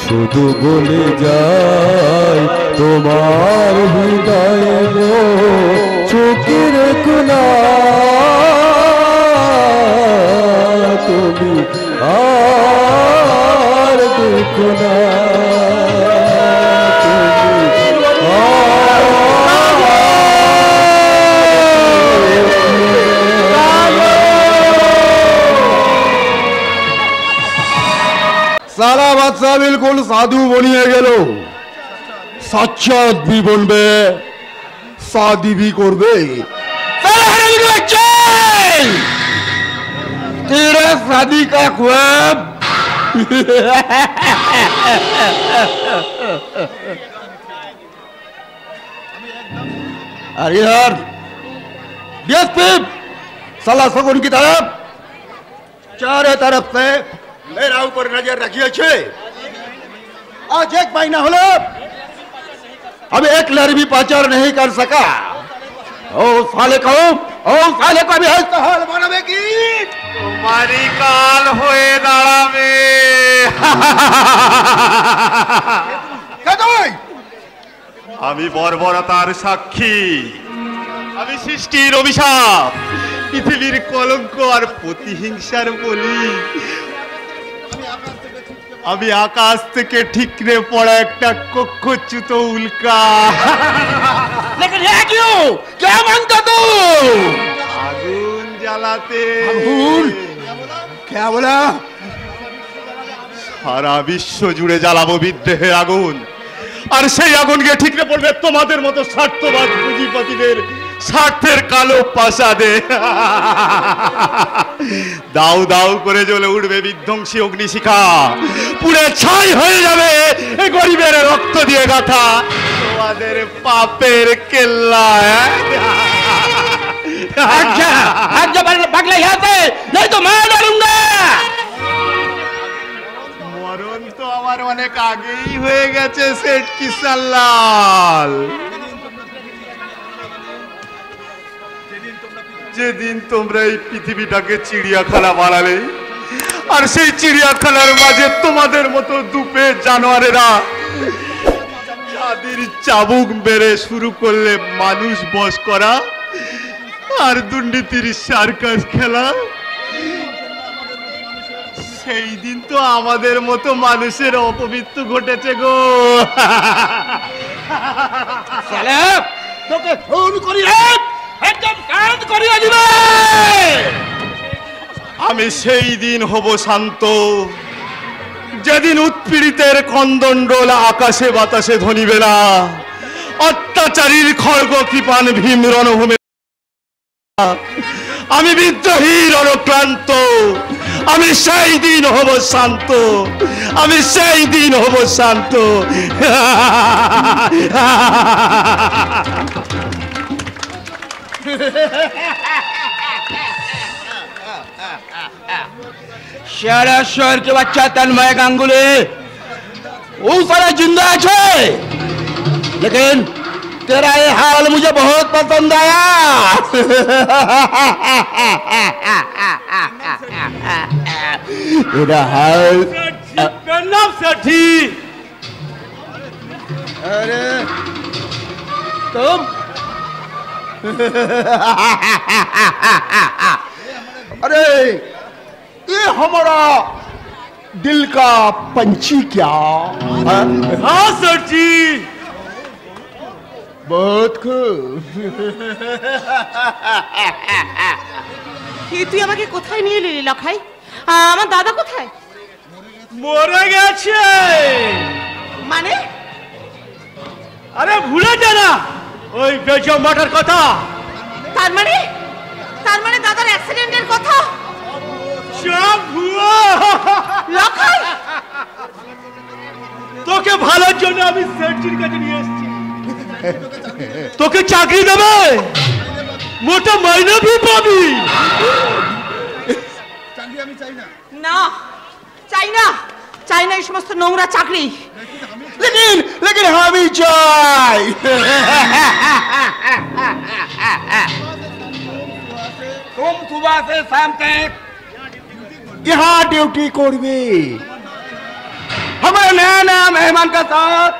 শুধু বলে যাই তোমার হৃদয়ে চোখের কোনা তুমি আর দেখো না, साला बादशाह बिल्कुल साधु बनिए गेलो, सच्चा आदमी बनबे, शादी भी करबे। तेरे शादी का ख्वाब अरे यार डीएसपी, साला सगुन की तरफ चारे तरफ से मेरा ऊपर नजर रखिए छे। आज 1 महीना होलो, अब एक लहर भी पाचार नहीं कर सका। ओ साले को भी हस्त हाल बनावे की तुम्हारी काल होए दाड़ावे। আমি বর্বরতার সাক্ষী, আমি সৃষ্টির অভিশাপ, পৃথিবীর কলঙ্ক আর প্রতিহিংসার বলি। আমি আকাশ থেকে ঠিকরে পড়া একটা কক্ষচ্যুত উল্কা। लेकिन है क्यों? क्या मांगता तू? আগুন জ্বালাতে। आगून? क्या बोला? সারা বিশ্ব জুড়ে জ্বালাবো বিদ্রোহের আগুন, আর সেই আগুনকে ঠিকরে পড়বে তোমাদের মতো স্বার্থবাদ পুঁজিপতিদের স্বার্থের কালো প্রাসাদে। দাউ দাউ করে জ্বলে উঠবে বিধ্বংসী অগ্নিশিখা, পুড়ে ছাই হয়ে যাবে এই গরিবের রক্ত দিয়ে গাথা তোমাদের পাপের কেল্লা। पागल यहाँ से, नहीं तो मैं डरूंगा। মরণ তো আমার অনেক আগেই হয়ে গেছে সেठ কিষান লাল। যেদিন তোমরা এই পৃথিবীটাকে চিড়িয়াখানা বানালে, আর সেই চিড়িয়াখানার মাঝে তোমাদের মতো দুপে জানোয়ারেরা যাদের চাবুক মেরে শুরু করলে মানুষ বশ করা আর দুর্নীতির সার্কাস খেলা, সেই দিন তো আমাদের মতো মানুষের অপমৃত্যু ঘটেছে গো। তোকে ফোন করি একদম কাজ করিয়া দিবে। আমি সেই দিন হব শান্ত, যেদিন উৎপীড়িতের কন্দণ্ডল আকাশে বাতাসে ধ্বনিবে না, অত্যাচারীর খড়গ কৃপান ভীম রণভূমে আমি বিদ্রোহীর অনুক্রান্ত, আমি সেই দিন হব শান্ত, আমি সেই দিন হব শান্ত। शहर के बच्चा तन्मय गांगुली वो सारा जिंदा है, लेकिन तेरा ये हाल मुझे बहुत पसंद आया। तेरा हाल प्रणाम सेठी। अरे तुम अरे ये हमारा दिल का पंछी क्या? हाँ सर जी, बहुत खूब। তুই আমাকে কোথায় নিয়ে এলি লখাই? আমার দাদা কোথায়? মরে গেছে। মানে? আরে ভুলে যা না ওই বেজম মাটার কথা। তার মানে দাদার অ্যাক্সিডেন্টের কথা সব ভুয়া। লখাই, তোকে ভালোর জন্য আমি সেটজির কাছে নিয়ে এসেছি। তোকে চাকরি দেবে, মোটা মাইনে भी পাবি। না চাই না এই সমস্ত নোংরা চাকরি। लेकिन हम ही चाই। तुम सुबह से शाम तक यहाँ ड्यूटी करबे, हमारे नया नया मेहमान का साथ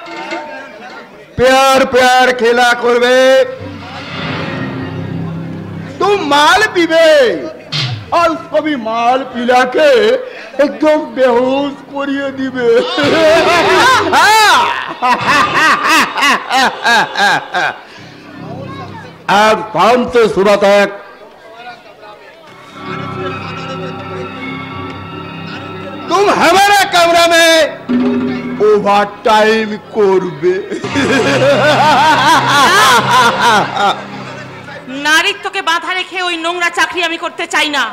प्यार खेला करबे, तुम माल पीबे और उसको भी माल पिला के एकदम बेहोश करिए दिबे। अब शाम से सुबह तक तुम हमारे कमरे में ओवर टाइम करबे। নারীত্বকে বাধা রেখে ওই নোংরা চাকরি আমি করতে চাই না।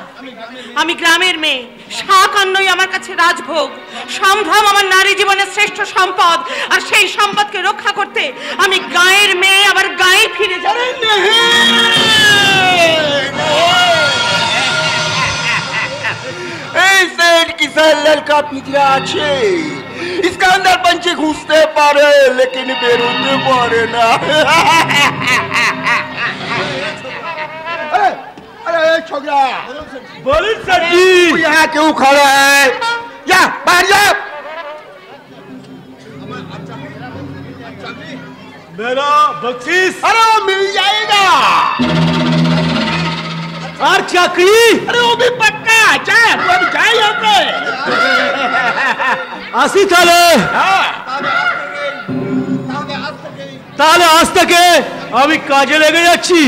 আমি গ্রামের মেয়ে, শাকান্নই আমার কাছে রাজভোগ, সম্ভ্রম আমার নারী জীবনের শ্রেষ্ঠ সম্পদ, আর সেই সম্পদকে রক্ষা করতে আমি গায়ের মেয়ে আবার গায়ে ফিরে যাব। किसा लड़का पिंजरा আছে, इसका अंदर पंछी घुसते पारे लेकिन बेरोते पारे ना। अरे छोकरा, बोलिए सर जी। तू यहाँ क्यों खड़ा है? जा बाहर जा। मेरा बख्शीश। अरे वो मिल जाएगा। और चाकरी? अरे वो भी पक्का। जा यहाँ पे। আসি তাহলে আজ থেকে আমি কাজে লেগে যাচ্ছি।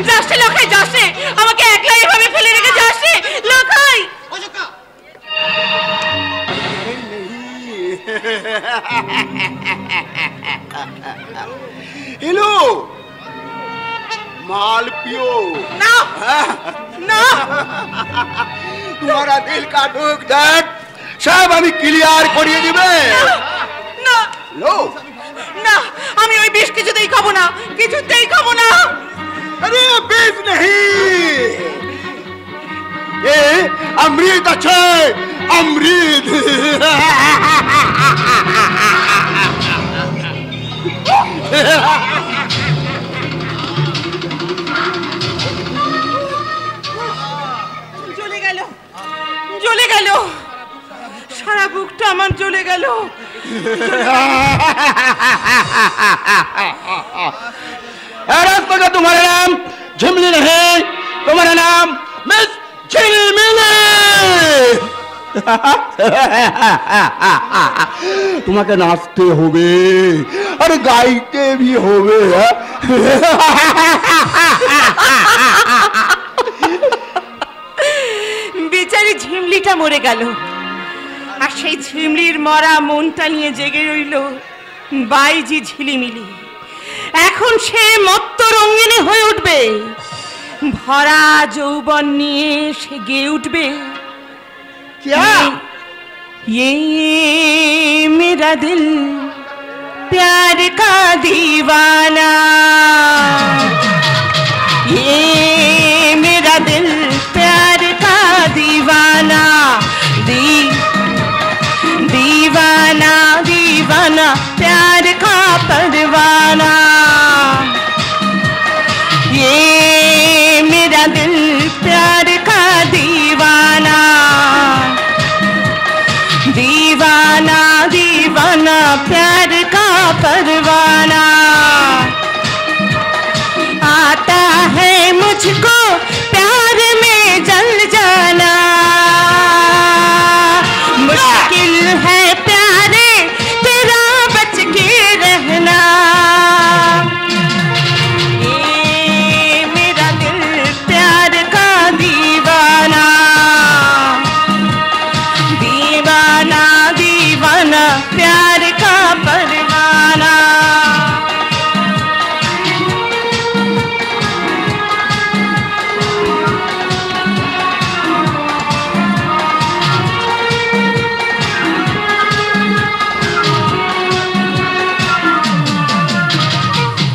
যাচ্ছে লখাই, যাচ্ছে, আমাকে একলা এভাবে ফেলে রেখে যাচ্ছে লখাই। हेलो, माल पियो ना ना, तुम्हारा दिल का दुख दर्द सब আমি ক্লিয়ার করিয়ে দিবে। না লো না, আমি ওই বিষ কিছুতেই খাবো না, কিছুতেই খাবো না। अरे বিষ नहीं, ये अमृत আছে, अमृत। জ্বলে গেল, সারা বুকটা আমার জ্বলে গেল। तुम्हारा नाम झिमली नहीं, तुम्हारा नाम मिस झिलमिली। তোমাকে নাচতে হবে আর গাইতে भी হবে। বেচারি ঝিমলিটা মরে গেল, আর সেই ঝিমলির মরা মনটা নিয়ে জেগে রইল বাইজি ঝিলিমিলি। এখন সে মত্ত রঙিনী হয়ে উঠবে, ভরা যৌবন নিয়ে সে গেয়ে উঠবে। ये मेरा दिल प्यार का दीवाना, ये मेरा दिल प्यार का दीवाना, दीवाना दीवाना प्यार का परवाना। ये मेरा दिल प्यार का दीवाना, दीवाना दीवाना प्यार का परवाना। आता है मुझको प्यार में जल जाना, मुश्किल है प्यारे तेरा बच के रहना। ये मेरा दिल प्यार का दीवाना, दीवाना दीवाना प्यार का परवाना।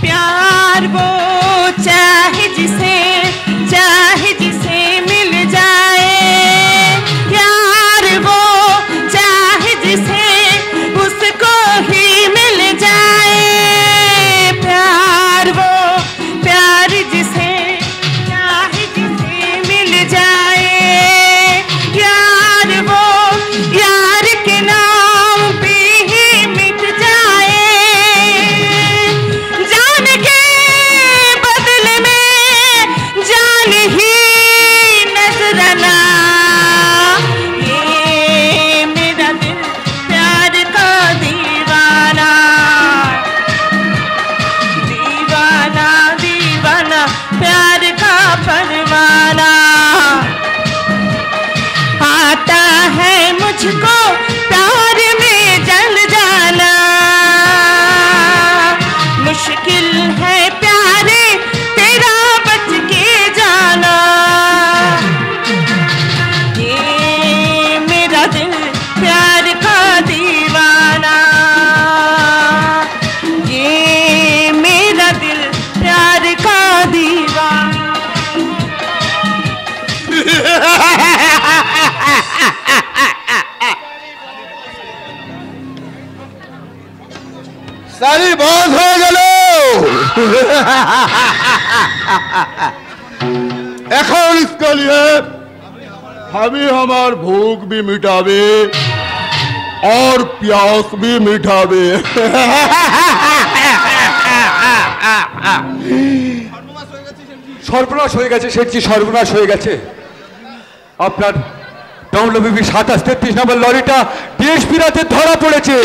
प्यार वो चाहे जिसे मिल जाए, प्यार वो चाहे जिसे उसको ही मिल जाए। प्यार वो प्यार जिसे चाहे जिसे मिल जाए, यार वो यार के नाम पे ही मिट जाए। जान के बदले में जान ही नजराना। ये मेरा दिल प्यार का दीवाना, दीवाना दीवाना प्यार का परवाना। आता है मुझको प्यार में जल जाना, मुश्किल है प्यारे तेरा बच के जाना। ये मेरा दिल प्यार का दीवाना, ये मेरा दिल प्यार का दीवाना। सारी बहुत हो গেল। এখন इसके लिए हमें हमार भूख भी मिटावे और प्यास भी मिटावे। সর্বনাশ হয়ে গেছে শেঠজি, সর্বনাশ হয়ে গেছে। আপনার ডব্লিউবি 2733 নম্বর লরিটা ডিএসপি রাতে ধরা পড়েছে।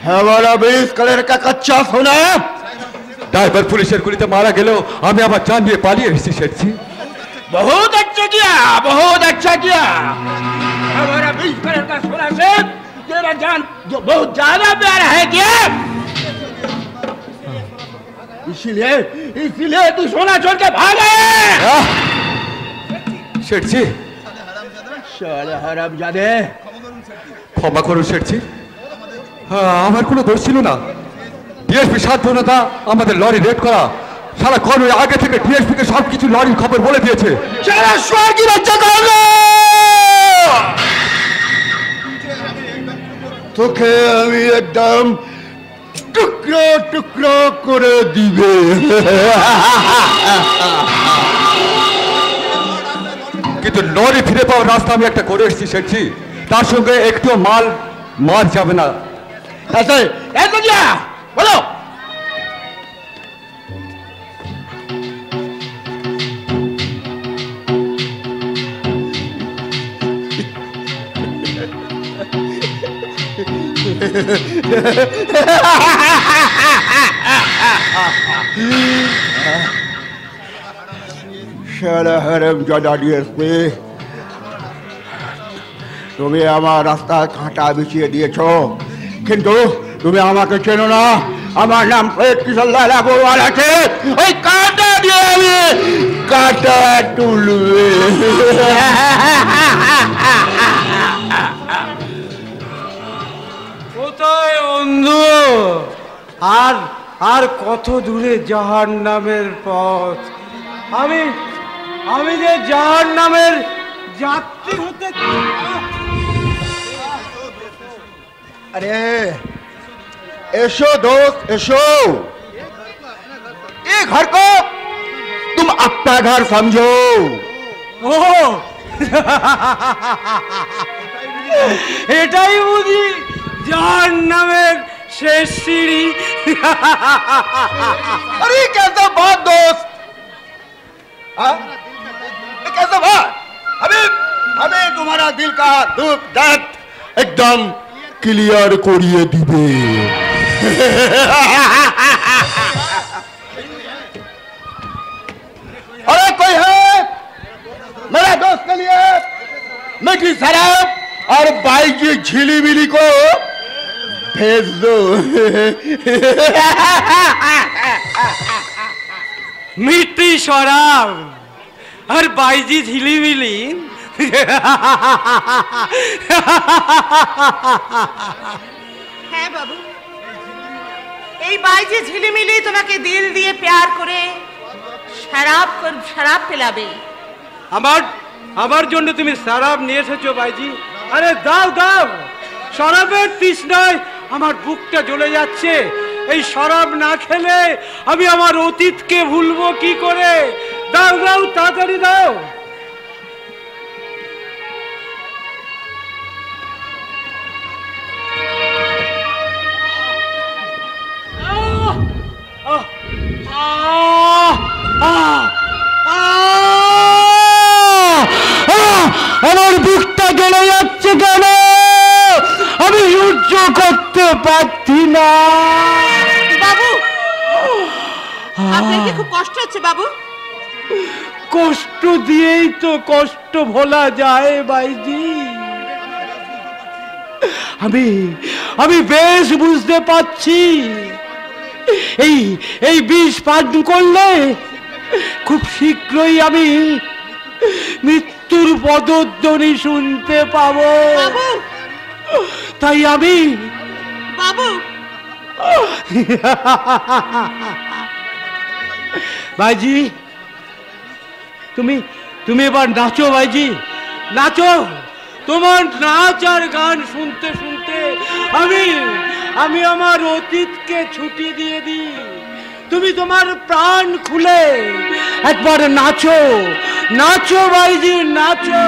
हमारा 20 कलर का कच्चा सोना ড্রাইভার পুলিশের গুলিতে মারা গেলেও আমি আমার জান নিয়ে পালিয়ে এসেছি শেঠজি। बहुत अच्छा किया, बहुत अच्छा किया। हमारा 20 कलर का सोना से तेरा जान जो बहुत ज्यादा प्यारा है क्या? इसीलिए तू सोना छोड़ के भाग गए। শেঠজি साले हरामजादे। ক্ষমা করুন শেঠজি, আমার কোনো দোষ ছিল না। ডিএসপি সাবধানতা আমাদের লরি রেড করা, সারা কর্মে আগে থেকে ডিএসপি কে সবকিছু লরির খবর বলে দিয়েছে। साला शोर की बच्चा कौन है? তোকে আমি একদম টুকরো টুকরো করে দিবে। কিন্তু লরি ফিরে পাওয়ার রাস্তা আমি একটা করে এসেছি শেঠজি, তার সঙ্গে একটু মার যাবে না। ऐसे ऐसे क्या बोलो? শালা হারামজাদা ডিএসপি, তুমি আমার রাস্তায় কাঁটা বিছিয়ে দিয়েছো, কিন্তু তুমি আমাকে চেনো না। আমার নাম সৈয়দ কিশোর লাল আগরওয়াল আছে, ওই কাঁটা দিয়ে আমি কাঁটা তুলবে। কোথায় বন্ধু? আর আর কত দূরে জাহান্নামের পথ? আমি যে জাহান্নামের যাত্রী হতে। अरे ऐशो दोस्त ऐशो, ये घर को तुम अपना घर समझो। ও এটাই বুঝি জাহান্নামের শেষ সিঁড়ি। अरे कैसा बात दोस्त, हाँ? ये कैसा बात? हमें तुम्हारा दिल का दुख दर्द एकदम क्लियर करिए दिबे। अरे कोई है मेरा दोस्त के लिए मीठी शराब और बाई की झिली मिली को भेज दो। মিষ্টি শরাব আর বাইজি ঝিলিমিলি। হ্যাঁ বাবু, এই বাইজি ঝিলিমিলি তোমাকে দিল দিয়ে প্যার করে শরাব পেলাবে। আমার জন্য তুমি শরাব নিয়ে এসেছো বাইজি? আরে দাও দাও, শরাবের তৃষ্ণায় আমার বুকটা জ্বলে যাচ্ছে। এই শরাব না খেলে আমি আমার অতীতকে ভুলবো কি করে? দাও দাও, তাড়াতাড়ি দাও। আমার বুকটা জ্বলে যাচ্ছে কেন? আমি সহ্য করতে পারছি না। বাবু, আপনার কি খুব কষ্ট হচ্ছে বাবু? কষ্ট দিয়েই তো কষ্ট ভোলা যায় বাইজি। আমি বেশ বুঝতে পারছি এই বিষ পান করলে খুব শীঘ্রই আমি মৃত্যুর পদধ্বনি শুনতে পাবো। তাই আমি বাবু ভাইজি, তুমি এবার নাচো ভাইজি, নাচো। তোমার নাচ আর গান শুনতে শুনতে আমি আমার অতীতকে ছুটি দিয়ে দিই। তুমি তোমার প্রাণ খুলে একবার নাচো, নাচো ভাইজি, নাচো।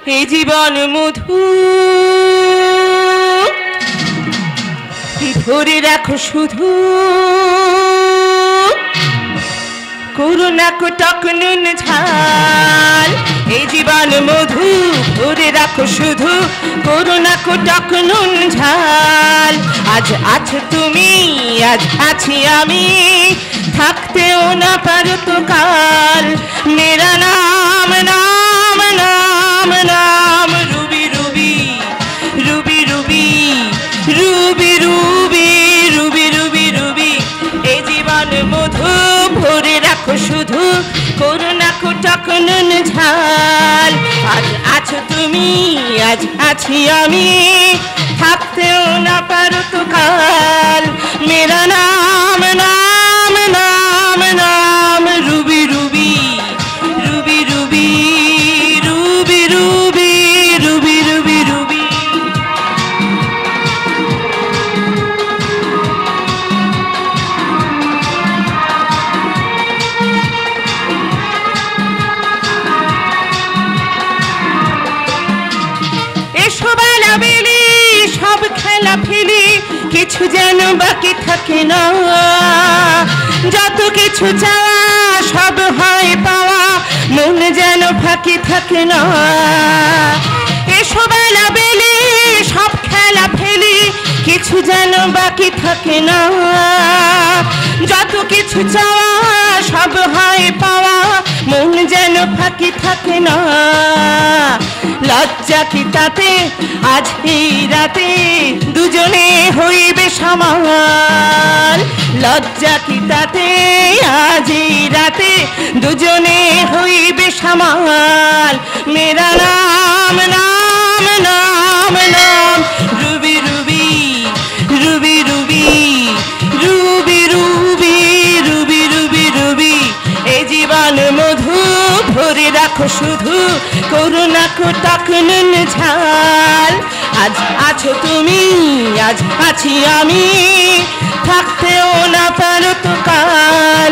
হে জীবন মধু ধরে রাখো শুধু, করুণা কটক নুন ঝাল। এই জীবন মধু ধরে রাখো শুধু, করুণা কটক নুন ঝাল। আজ আছো তুমি, আজ আছি আমি, থাকতেও না পারো তো কাল। মেরা নাম নাম নাম নাম Ruby Ruby Ruby Ruby Ruby Ruby Ruby Ruby Ruby. এই জীবন মধু ভরে রাখো শুধু, করুণা কটক নুন ঝাল। আজ আছো তুমি, আজ আছি আমি, থাকতেও না পারো তো কাল। মেরা নাম নাম নাম নাম Ruby Ruby Ruby Ruby Ruby Ruby Ruby Ruby Ruby. এসো বেলা বেলি সব খেলা ফেলি, কিছু যেন বাকি থাকে না। যত কিছু চাওয়া সব হয় পাওয়া, মন যেন ফাঁকি থাকে না। এসো বেলা বেলি সব খেলা ফেলি, কিছু যেন বাকি থাকে না। যত কিছু চাওয়া সব হয় পাওয়া, মন যেন ফাঁকি থাকে না। লজ্জা কি তাতে আজ এই রাতে দুজনে হইবে সমান। লজ্জা কি তাতে আজ এই রাতে দুজনে হইবে সমান। মেরা নাম নাম নাম নাম Ruby Ruby Ruby Ruby Ruby Ruby Ruby Ruby Ruby. এই জীবন মধু ভরে রাখো শুধু করুণা কটক নুন ঝাল। আজ আছো তুমি আজ আছি আমি, থাকতেও না পারো তো কাল।